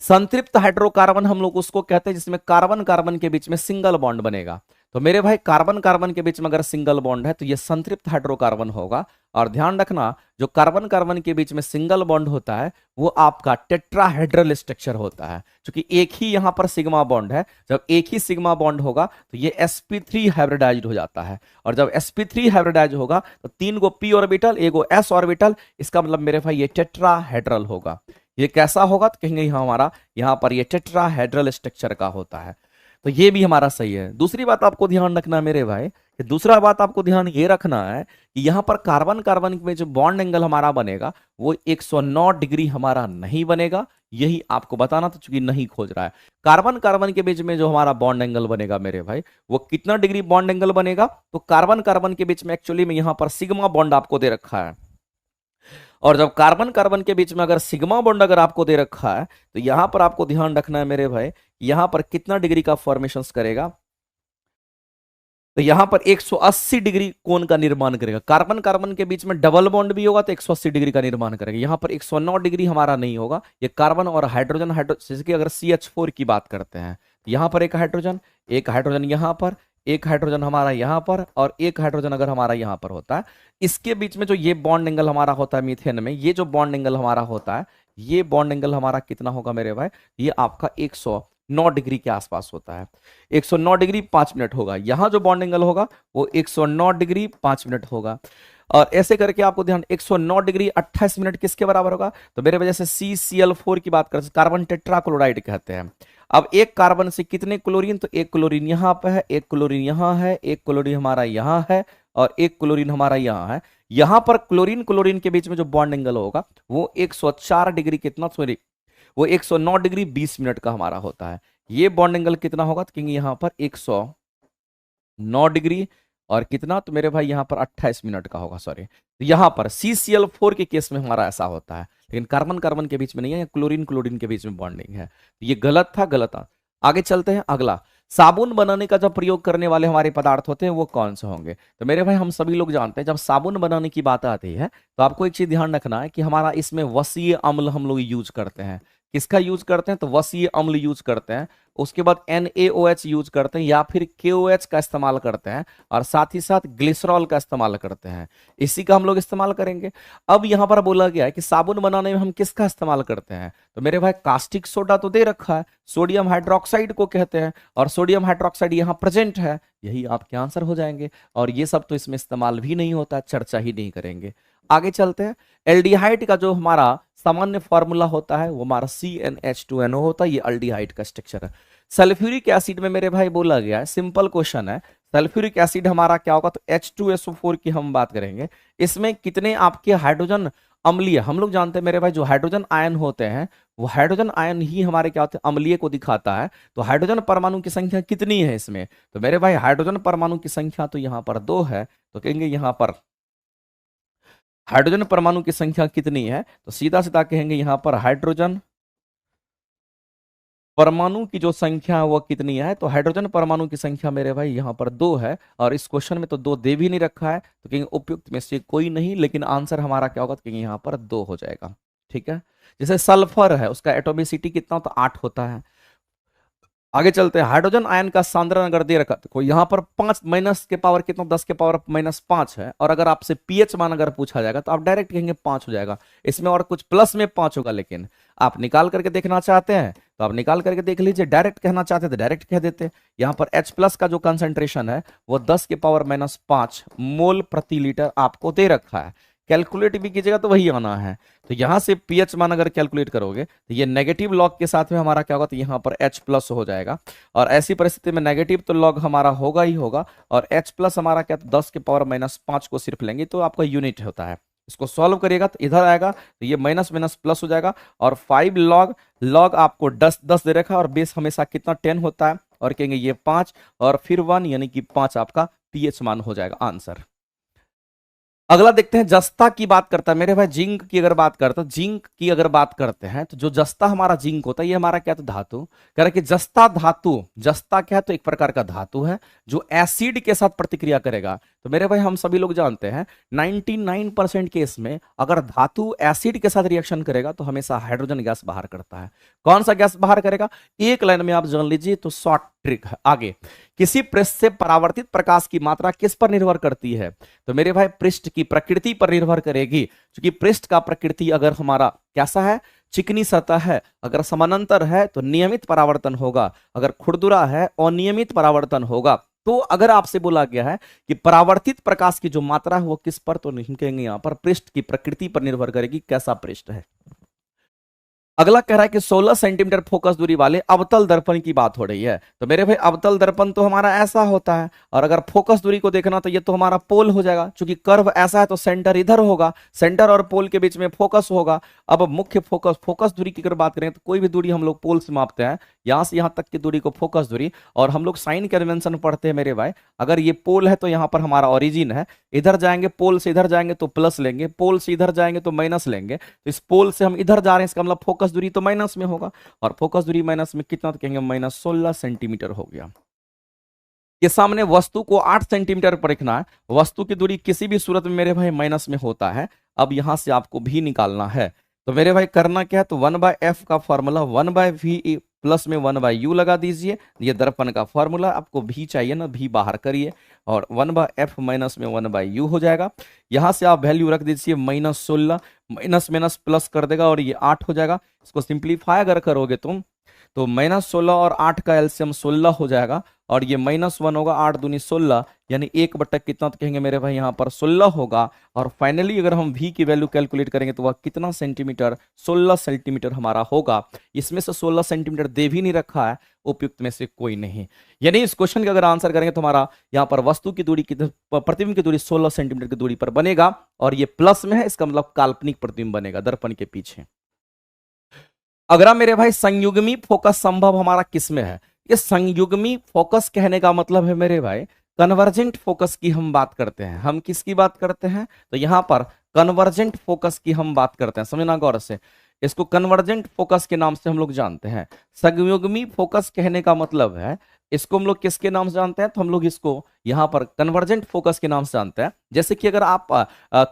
संतृप्त हाइड्रोकार्बन हम लोग उसको कहते हैं जिसमें कार्बन कार्बन के बीच में सिंगल बॉन्ड बनेगा। तो मेरे भाई कार्बन कार्बन के बीच में अगर सिंगल बॉन्ड है तो ये संतृप्त हाइड्रोकार्बन होगा। और ध्यान रखना, जो कार्बन कार्बन के बीच में सिंगल बॉन्ड होता है वो आपका टेट्राहेड्रल स्ट्रक्चर होता है, क्योंकि एक ही यहां पर सिग्मा बॉन्ड है। जब एक ही सिग्मा बॉन्ड होगा तो ये sp3 हाइब्रिडाइज्ड हो जाता है, और जब sp3 हाइब्रिडाइज होगा तो 3 गो p ऑर्बिटल, 1 गो s ऑर्बिटल, इसका मतलब मेरे भाई ये टेट्राहेड्रल होगा। ये कैसा होगा तो कहेंगे हमारा यहां पर ये टेट्राहेड्रल स्ट्रक्चर का होता है, तो ये भी हमारा सही है। दूसरी बात आपको ध्यान रखना है मेरे भाई, कि दूसरा बात आपको ध्यान ये रखना है कि यहां पर कार्बन कार्बन में जो बॉन्ड एंगल हमारा बनेगा वो 109 डिग्री हमारा नहीं बनेगा, यही आपको बताना था, चूंकि नहीं खोज रहा है। कार्बन कार्बन के बीच में जो हमारा बॉन्ड एंगल बनेगा मेरे भाई, वो कितना डिग्री बॉन्ड एंगल बनेगा, तो कार्बन कार्बन के बीच में एक्चुअली में यहां पर सिग्मा बॉन्ड आपको दे रखा है, और जब कार्बन कार्बन के बीच में अगर सिग्मा बॉन्ड अगर आपको दे रखा है तो यहां पर आपको ध्यान रखना है मेरे भाई, यहां पर कितना डिग्री का फॉर्मेशन करेगा, तो यहां पर 180 डिग्री कोण का निर्माण करेगा। कार्बन कार्बन के बीच में डबल बॉन्ड भी होगा तो 180 डिग्री का निर्माण करेगा। यहां पर 109 डिग्री हमारा नहीं होगा, ये कार्बन और हाइड्रोजन जैसे कि अगर CH4 की बात करते हैं, यहां पर एक हाइड्रोजन यहां पर, एक हाइड्रोजन हमारा यहां पर, और एक हाइड्रोजन अगर हमारा यहां पर होता है, इसके बीच में जो ये बॉन्ड एंगल हमारा होता है मीथेन में, ये जो बॉन्ड एंगल हमारा होता है, ये बॉन्ड एंगल हमारा कितना होगा मेरे भाई, ये आपका 109 डिग्री के आसपास होता है। 109 डिग्री 5 मिनट होगा, यहां जो बॉन्ड एंगल होगा वो 109 डिग्री 5 मिनट होगा। और ऐसे करके आपको ध्यान, 109 डिग्री 28 मिनट किसके बराबर होगा, तो मेरे वजह से CCl4 की बात करते, कार्बन टेट्राक्लोराइड कहते हैं। अब एक कार्बन से कितने क्लोरीन, तो एक क्लोरीन यहां पर है, एक क्लोरीन यहां है, एक क्लोरीन हमारा यहां है, और एक क्लोरीन हमारा यहां है। यहां पर क्लोरीन क्लोरीन के बीच में जो बॉन्ड एंगल होगा वो 104 डिग्री कितना, सॉरी वो 109 डिग्री 20 मिनट का हमारा होता है। ये बॉन्ड एंगल कितना होगा, तो कहेंगे यहां पर 109 डिग्री और कितना, तो मेरे भाई यहां पर 28 मिनट का होगा, सॉरी। तो यहां पर CCl4 के केस में हमारा ऐसा होता है, लेकिन कार्बन कार्बन के बीच में नहीं है, क्लोरीन क्लोरीन के बीच में बॉन्डिंग है। तो ये गलत था, गलत था। आगे चलते हैं। अगला, साबुन बनाने का जब प्रयोग करने वाले हमारे पदार्थ होते हैं वो कौन से होंगे, तो मेरे भाई हम सभी लोग जानते हैं जब साबुन बनाने की बात आती है तो आपको एक चीज ध्यान रखना है कि हमारा इसमें वसीय अम्ल हम लोग यूज करते हैं। किसका यूज करते हैं, तो वसीय अम्ल यूज करते हैं। उसके बाद NaOH यूज करते हैं, या फिर KOH का इस्तेमाल करते हैं, और साथ ही साथ ग्लिसरॉल का इस्तेमाल करते हैं। इसी का हम लोग इस्तेमाल करेंगे। अब यहां पर बोला गया है कि साबुन बनाने में हम किसका इस्तेमाल करते हैं, तो मेरे भाई कास्टिक सोडा तो दे रखा है, सोडियम हाइड्रोक्साइड को कहते हैं, और सोडियम हाइड्रोक्साइड यहां प्रेजेंट है, यही आपके आंसर हो जाएंगे। और ये सब तो इसमें इस्तेमाल भी नहीं होता, चर्चा ही नहीं करेंगे। आगे चलते हैं। एल्डिहाइड का जो हमारा सामान्य फॉर्मूला होता है वो हमारा CnH2NO होता है, ये एल्डिहाइड का स्ट्रक्चर है। सल्फ्यूरिक एसिड में मेरे भाई बोला गया है, सिंपल क्वेश्चन है, सल्फ्यूरिक एसिड हमारा क्या होगा, तो H2SO4 की हम बात करेंगे। इसमें कितने आपके हाइड्रोजन अम्लीय, हम लोग जानते हैं मेरे भाई जो हाइड्रोजन आयन होते हैं वो हाइड्रोजन आयन ही हमारे क्या होते हैं, अम्लीय को दिखाता है। तो हाइड्रोजन परमाणु की संख्या कितनी है इसमें, तो मेरे भाई हाइड्रोजन परमाणु की संख्या तो यहां पर 2 है, तो कहेंगे यहां पर हाइड्रोजन परमाणु की संख्या कितनी है, तो सीधा सीधा कहेंगे यहां पर हाइड्रोजन परमाणु की जो संख्या है वो कितनी है, तो हाइड्रोजन परमाणु की संख्या मेरे भाई यहाँ पर 2 है, और इस क्वेश्चन में तो 2 दे भी नहीं रखा है, तो कहेंगे उपयुक्त में से कोई नहीं, लेकिन आंसर हमारा क्या होगा, तो कहेंगे यहाँ पर 2 हो जाएगा। ठीक है। जैसे सल्फर है, उसका एटॉमिसिटी कितना होता है, 8 होता है। आगे चलते हैं, हाइड्रोजन आयन का सांद्रण अगर दे रखा तो यहाँ पर 5 माइनस के पावर कितना, 10 के पावर -5 है, और अगर आपसे पीएच मान अगर पूछा जाएगा तो आप डायरेक्ट कहेंगे 5 हो जाएगा। इसमें और कुछ प्लस में 5 होगा, लेकिन आप निकाल करके देखना चाहते हैं तो आप निकाल करके देख लीजिए, डायरेक्ट कहना चाहते हैं तो डायरेक्ट कह देते। यहाँ पर H+ का जो कंसंट्रेशन है वो 10 के पावर -5 मोल प्रति लीटर आपको दे रखा है। कैलकुलेट भी कीजिएगा तो वही आना है। तो यहां से पीएच मान अगर कैलकुलेट करोगे तो ये नेगेटिव लॉग के साथ में हमारा क्या होगा, तो यहाँ पर H+ हो जाएगा, और ऐसी परिस्थिति में नेगेटिव तो लॉग हमारा होगा ही होगा, और H+ हमारा क्या, तो 10 के पावर -5 को सिर्फ लेंगे तो आपका यूनिट होता है। इसको सॉल्व करिएगा तो इधर आएगा, तो ये माइनस माइनस प्लस हो जाएगा, और 5 लॉग आपको 10 दे रखा है, और बेस हमेशा कितना 10 होता है, और कहेंगे ये 5 और फिर 1, यानी कि 5 आपका पीएच मान हो जाएगा आंसर। अगला देखते हैं, जस्ता की बात करता है मेरे भाई, जिंक की अगर बात करते हैं, जिंक की अगर बात करते हैं तो जो जस्ता हमारा जिंक होता है, ये हमारा क्या, तो धातु। कह रहा कि जस्ता धातु, जस्ता क्या है, तो एक प्रकार का धातु है जो एसिड के साथ प्रतिक्रिया करेगा। तो मेरे भाई हम सभी लोग जानते हैं 99% केस में अगर धातु एसिड के साथ रिएक्शन करेगा तो हमेशा हाइड्रोजन गैस बाहर करता है। कौन सा गैस बाहर करेगा, एक लाइन में आप जान लीजिए, तो शॉर्ट ट्रिक है। आगे, किसी पृष्ठ से परावर्तित प्रकाश की मात्रा किस पर निर्भर करती है, तो मेरे भाई पृष्ठ की प्रकृति पर निर्भर करेगी, क्योंकि पृष्ठ का प्रकृति अगर हमारा कैसा है, चिकनी सतह है, अगर समानांतर है तो नियमित परावर्तन होगा, अगर खुरदुरा है अनियमित परावर्तन होगा। तो अगर आपसे बोला गया है कि परावर्तित प्रकाश की जो मात्रा है वो किस पर, तो नहीं कहेंगे यहां पर पृष्ठ की प्रकृति पर निर्भर करेगी, कैसा पृष्ठ है। अगला कह रहा है कि 16 सेंटीमीटर फोकस दूरी वाले अवतल दर्पण की बात हो रही है। तो मेरे भाई अवतल दर्पण तो हमारा ऐसा होता है, और अगर फोकस दूरी को देखना तो ये तो हमारा पोल हो जाएगा, क्योंकि कर्व ऐसा है तो सेंटर इधर होगा, सेंटर और पोल के बीच में फोकस होगा। अब मुख्य फोकस दूरी की अगर बात करें तो कोई भी दूरी हम लोग पोल से मापते हैं, यहां से यहां तक की दूरी को फोकस दूरी, और हम लोग साइन कन्वेंशन पढ़ते हैं मेरे भाई। अगर ये पोल है तो यहाँ पर हमारा ओरिजिन है, इधर जाएंगे पोल से इधर जाएंगे तो प्लस लेंगे, पोल से इधर जाएंगे तो माइनस लेंगे, तो इस पोल से हम इधर जा रहे हैं, इसका मतलब फोकस दूरी तो माइनस में होगा, और फोकस दूरी माइनस में कितना, तो कहेंगे -16 सेंटीमीटर हो गया। ये सामने वस्तु को 8 सेंटीमीटर पर रखना है, वस्तु की दूरी किसी भी सूरत में मेरे भाई माइनस में होता है। अब यहां से आपको भी निकालना है, तो मेरे भाई करना क्या है, तो 1/f का फॉर्मूला 1/v प्लस में 1/u लगा दीजिए। ये दर्पण का फॉर्मूला, आपको भी चाहिए ना, भी बाहर करिए, और 1/f माइनस में 1/u हो जाएगा। यहां से आप वैल्यू रख दीजिए -16, माइनस माइनस प्लस कर देगा और ये 8 हो जाएगा। इसको सिंप्लीफाई अगर करोगे तुम तो -16 और 8 का एलसीएम 16 हो जाएगा, और ये -1 होगा, 8 दूनी 16, यानी 1/, कितना, तो कहेंगे मेरे भाई यहाँ पर 16 होगा। और फाइनली अगर हम v की वैल्यू कैलकुलेट करेंगे तो वह कितना सेंटीमीटर, 16 सेंटीमीटर हमारा होगा। इसमें से 16 सेंटीमीटर दे भी नहीं रखा है, उपयुक्त में से कोई नहीं। यानी इस क्वेश्चन का अगर आंसर करेंगे तो हमारा यहाँ पर वस्तु की दूरी, प्रतिबिंब की दूरी 16 सेंटीमीटर की दूरी पर बनेगा, और ये प्लस में है, इसका मतलब काल्पनिक प्रतिबिंब बनेगा दर्पण के पीछे। अगर मेरे भाई संयुग्मी फोकस संभव हमारा किसमें है, ये संयुग्मी फोकस कहने का मतलब है मेरे भाई कन्वर्जेंट फोकस की हम बात करते हैं। हम किसकी बात करते हैं, तो यहां पर कन्वर्जेंट फोकस की हम बात करते हैं, समझना गौर से। इसको कन्वर्जेंट फोकस के नाम से हम लोग जानते हैं। संयुग्मी फोकस कहने का मतलब है, इसको हम लोग किसके नाम से जानते हैं, तो हम लोग इसको यहां पर कन्वर्जेंट फोकस के नाम से जानते हैं। जैसे कि अगर आप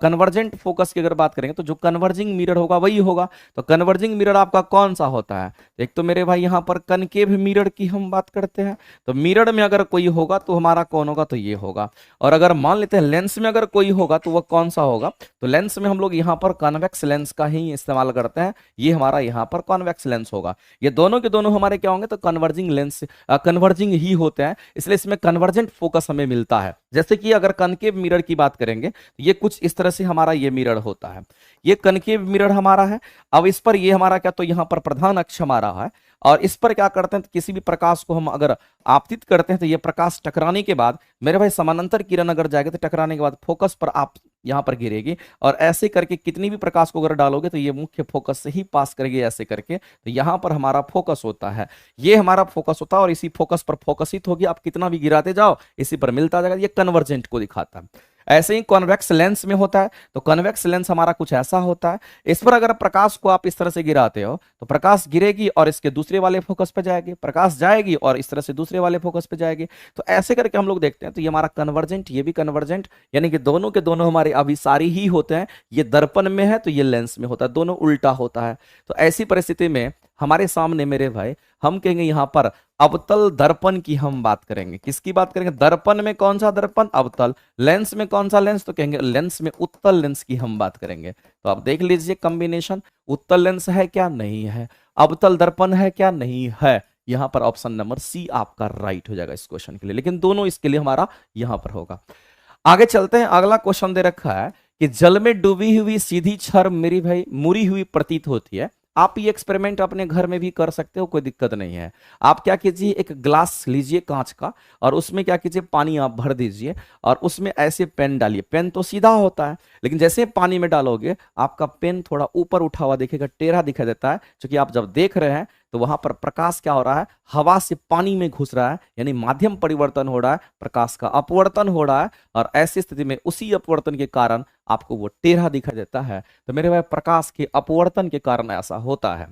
कन्वर्जेंट फोकस की अगर बात करेंगे तो जो कन्वर्जिंग मिरर होगा वही होगा। तो कन्वर्जिंग मिरर आपका कौन सा होता है, एक तो मेरे भाई यहां पर कनकेव मिरर की हम बात करते हैं, तो मिरर में अगर कोई होगा तो हमारा कौन होगा, तो ये होगा। और अगर मान लेते हैं लेंस में अगर कोई होगा तो वह कौन सा होगा, तो लेंस में हम लोग यहाँ पर कॉन्वेक्स लेंस का ही इस्तेमाल करते हैं, ये हमारा यहाँ पर कॉन्वेक्स लेंस होगा। ये दोनों के दोनों हमारे क्या होंगे, तो कन्वर्जिंग लेंस, कन्वर्जिंग ही होते हैं, इसलिए इसमें कन्वर्जेंट फोकस हमें मिलता है। जैसे कि अगर कनकेव मिरर की बात करेंगे तो ये कुछ इस तरह से हमारा ये मिरर होता है, ये कनकेव मिरर हमारा है। अब इस पर ये हमारा क्या, तो यहाँ पर प्रधान अक्ष हमारा है, और इस पर क्या करते हैं, तो किसी भी प्रकाश को हम अगर आपतित करते हैं तो ये प्रकाश टकराने के बाद मेरे भाई समानांतर किरण अगर जाएगा तो टकराने के बाद फोकस पर आप यहाँ पर गिरेगी, और ऐसे करके कितनी भी प्रकाश को अगर डालोगे तो ये मुख्य फोकस से ही पास करेगी, ऐसे करके तो यहाँ पर हमारा फोकस होता है, ये हमारा फोकस होता है, और इसी फोकस पर फोकसित होगी, आप कितना भी गिराते जाओ इसी पर मिलता जाएगा। ये कन्वर्जेंट को दिखाता है। ऐसे ही कॉन्वेक्स लेंस में होता है, तो कॉन्वेक्स लेंस हमारा कुछ ऐसा होता है। इस पर अगर प्रकाश को आप इस तरह से गिराते हो तो प्रकाश गिरेगी और इसके दूसरे वाले फोकस पे जाएगी, प्रकाश जाएगी और इस तरह से दूसरे वाले फोकस पे जाएगी। तो ऐसे करके हम लोग देखते हैं, तो ये हमारा कन्वर्जेंट, ये भी कन्वर्जेंट, यानी कि दोनों के दोनों हमारे अभिसारी ही होते हैं। ये दर्पण में है तो ये लेंस में होता है, दोनों उल्टा होता है। तो ऐसी परिस्थिति में हमारे सामने मेरे भाई हम कहेंगे यहां पर अवतल दर्पण की हम बात करेंगे। किसकी बात करेंगे? दर्पण में कौन सा दर्पण? अवतल। लेंस में कौन सा लेंस? तो कहेंगे लेंस में उत्तल लेंस की हम बात करेंगे। तो आप देख लीजिए कॉम्बिनेशन, उत्तल लेंस है क्या? नहीं है। अवतल दर्पण है क्या? नहीं है। यहां पर ऑप्शन नंबर सी आपका राइट हो जाएगा इस क्वेश्चन के लिए, लेकिन दोनों इसके लिए हमारा यहां पर होगा। आगे चलते हैं, अगला क्वेश्चन दे रखा है कि जल में डूबी हुई सीधी छड़ मेरी भाई मुड़ी हुई प्रतीत होती है। आप ये एक्सपेरिमेंट अपने घर में भी कर सकते हो, कोई दिक्कत नहीं है। आप क्या कीजिए, एक ग्लास लीजिए कांच का और उसमें क्या कीजिए, पानी आप भर दीजिए और उसमें ऐसे पेन डालिए। पेन तो सीधा होता है, लेकिन जैसे पानी में डालोगे आपका पेन थोड़ा ऊपर उठा हुआ दिखेगा, टेढ़ा दिखाई देता है, क्योंकि आप जब देख रहे हैं तो वहां पर प्रकाश क्या हो रहा है, हवा से पानी में घुस रहा है, यानी माध्यम परिवर्तन हो रहा है, प्रकाश का अपवर्तन हो रहा है। और ऐसी स्थिति में उसी अपवर्तन के कारण आपको वो टेढ़ा दिखाई देता है। तो मेरे भाई प्रकाश के अपवर्तन के कारण ऐसा होता है।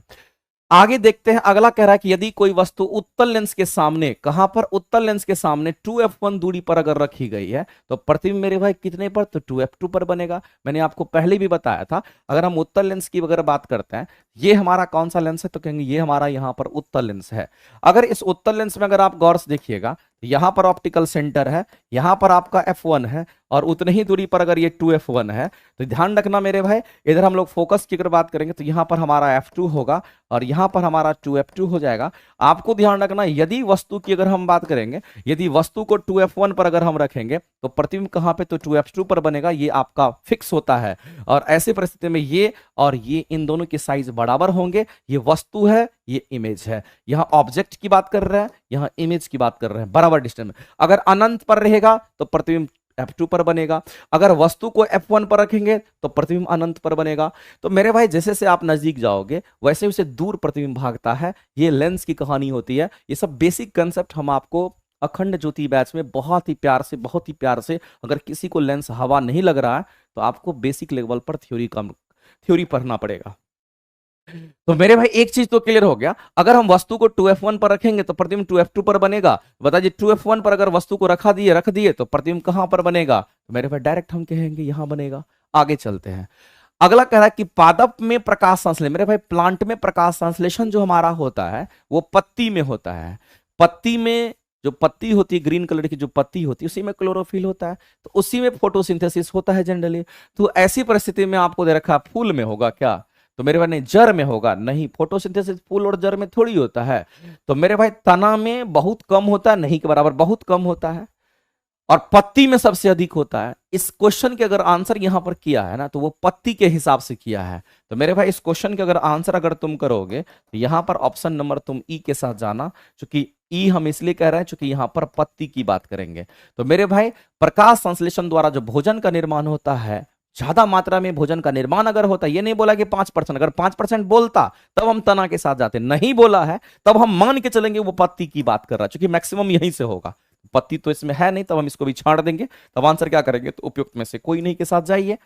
आगे देखते हैं, अगला कह रहा है कि यदि कोई वस्तु उत्तल लेंस के सामने, कहां पर? उत्तल लेंस के सामने 2f1 दूरी पर अगर रखी गई है तो प्रतिबिंब मेरे भाई कितने पर? तो 2f2 पर बनेगा। मैंने आपको पहले भी बताया था, अगर हम उत्तल लेंस की अगर बात करते हैं, ये हमारा कौन सा लेंस है? तो कहेंगे ये हमारा यहां पर उत्तल लेंस है। अगर इस उत्तल लेंस में अगर आप गौर से देखिएगा, यहां पर ऑप्टिकल सेंटर है, यहां पर आपका f1 है और उतनी ही दूरी पर अगर ये 2f1 है, तो ध्यान रखना मेरे भाई, इधर हम लोग फोकस की अगर बात करेंगे तो यहां पर हमारा f2 होगा और यहां पर हमारा 2f2 हो जाएगा। आपको ध्यान रखना, यदि वस्तु की अगर हम बात करेंगे, यदि वस्तु को 2f1 पर अगर हम रखेंगे तो प्रतिबिंब कहां पे? तो 2f2 पर बनेगा, ये आपका फिक्स होता है। और ऐसी परिस्थिति में ये और ये इन दोनों के साइज बराबर होंगे। ये वस्तु है, ये इमेज है। यहां ऑब्जेक्ट की बात कर रहे हैं, यहां इमेज की बात कर रहे हैं, बराबर डिस्टेंस में। अगर अनंत पर रहेगा तो प्रतिबिंब f2 पर बनेगा, अगर वस्तु को f1 पर रखेंगे तो प्रतिबिंब अनंत पर बनेगा। तो मेरे भाई जैसे जैसे आप नजदीक जाओगे वैसे वैसे दूर प्रतिबिंब भागता है। ये लेंस की कहानी होती है। ये सब बेसिक कंसेप्ट हम आपको अखंड ज्योति बैच में बहुत ही प्यार से, अगर किसी को लेंस हवा नहीं लग रहा है तो आपको बेसिक लेवल पर थ्योरी पढ़ना पड़ेगा। तो मेरे भाई एक चीज तो क्लियर हो गया, अगर हम वस्तु को 2f1 पर रखेंगे तो प्रतिबिंब 2f2 पर बनेगा। बताइए 2f1 पर अगर वस्तु को रख दिए तो प्रतिबिंब कहां पर बनेगा? तो मेरे भाई डायरेक्ट हम कहेंगे यहां बनेगा। आगे चलते हैं, अगला कह रहा है कि पादप में प्रकाश संश्लेषण। मेरे भाई प्लांट में प्रकाश संश्लेषण जो हमारा होता है वो पत्ती में होता है। पत्ती में जो पत्ती होती है, ग्रीन कलर की जो पत्ती होती है, उसी में क्लोरोफिल होता है, तो उसी में फोटोसिंथेसिस होता है जनरली। तो ऐसी परिस्थिति में आपको दे रखा फूल में होगा क्या? तो मेरे भाई नहीं, जड़ में होगा। नहीं, फोटोसिंथेसिस फूल और जड़ में थोड़ी होता है। तो मेरे भाई तना में बहुत कम होता है, नहीं के बराबर बहुत कम होता है, और पत्ती में सबसे अधिक होता है। इस क्वेश्चन के अगर आंसर यहां पर किया है ना तो वो पत्ती के हिसाब से किया है। तो मेरे भाई इस क्वेश्चन के अगर आंसर अगर तुम करोगे तो यहां पर ऑप्शन नंबर तुम ई के साथ जाना, क्योंकि ई हम इसलिए कह रहे हैं क्योंकि यहां पर पत्ती की बात करेंगे। तो मेरे भाई प्रकाश संश्लेषण द्वारा जो भोजन का निर्माण होता है, ज्यादा मात्रा में भोजन का निर्माण अगर होता है, ये नहीं बोला कि 5%, अगर 5% बोलता तब हम तना के साथ जाते, नहीं बोला है तब हम मान के चलेंगे वो पत्ती की बात कर रहा है, क्योंकि मैक्सिमम यहीं से होगा। पत्ती तो इसमें है नहीं, तब हम इसको भी छाड़ देंगे। तब आंसर क्या करेंगे? तो उपयुक्त में से कोई नहीं के साथ जाइए।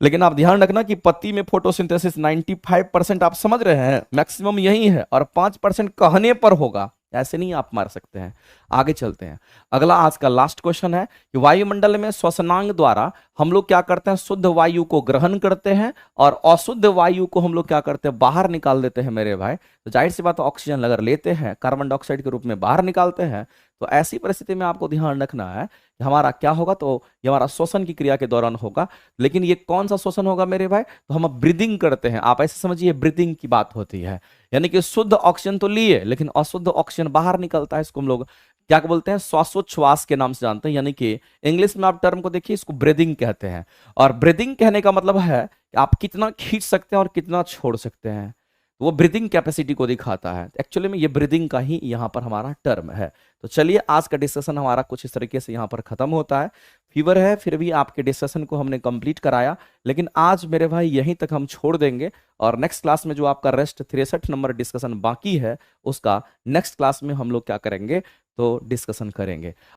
लेकिन आप ध्यान रखना कि पत्ती में फोटोसिंथेसिस 95% आप समझ रहे हैं, मैक्सिमम यही है, और 5% कहने पर होगा, ऐसे नहीं आप मार सकते हैं। आगे चलते हैं, अगला आज का लास्ट क्वेश्चन है कि वायुमंडल में श्वसनांग द्वारा हम लोग क्या करते हैं? शुद्ध वायु को ग्रहण करते हैं और अशुद्ध वायु को हम लोग क्या करते हैं? बाहर निकाल देते हैं मेरे भाई। तो जाहिर सी बात है, ऑक्सीजन अगर लेते हैं कार्बन डाइऑक्साइड के रूप में बाहर निकालते हैं, तो ऐसी परिस्थिति में आपको ध्यान रखना है कि हमारा क्या होगा? तो ये हमारा श्वसन की क्रिया के दौरान होगा। लेकिन ये कौन सा श्वसन होगा मेरे भाई? तो हम ब्रीदिंग करते हैं, आप ऐसे समझिए ब्रीदिंग की बात होती है, यानी कि शुद्ध ऑक्सीजन तो लिए लेकिन अशुद्ध ऑक्सीजन बाहर निकलता है। इसको हम लोग क्या बोलते हैं? श्वासोच्छ्वास के नाम से जानते हैं, यानी कि इंग्लिश में आप टर्म को देखिए, इसको ब्रीदिंग कहते हैं। और ब्रीदिंग कहने का मतलब है कि आप कितना खींच सकते हैं और कितना छोड़ सकते हैं, वो ब्रीदिंग कैपेसिटी को दिखाता है। एक्चुअली में ये ब्रीदिंग का ही यहाँ पर हमारा टर्म है। तो चलिए आज का डिस्कशन हमारा कुछ इस तरीके से यहाँ पर खत्म होता है। फीवर है फिर भी आपके डिस्कशन को हमने कंप्लीट कराया, लेकिन आज मेरे भाई यहीं तक हम छोड़ देंगे, और नेक्स्ट क्लास में जो आपका रेस्ट 63 नंबर डिस्कशन बाकी है उसका नेक्स्ट क्लास में हम लोग क्या करेंगे? तो डिस्कशन करेंगे।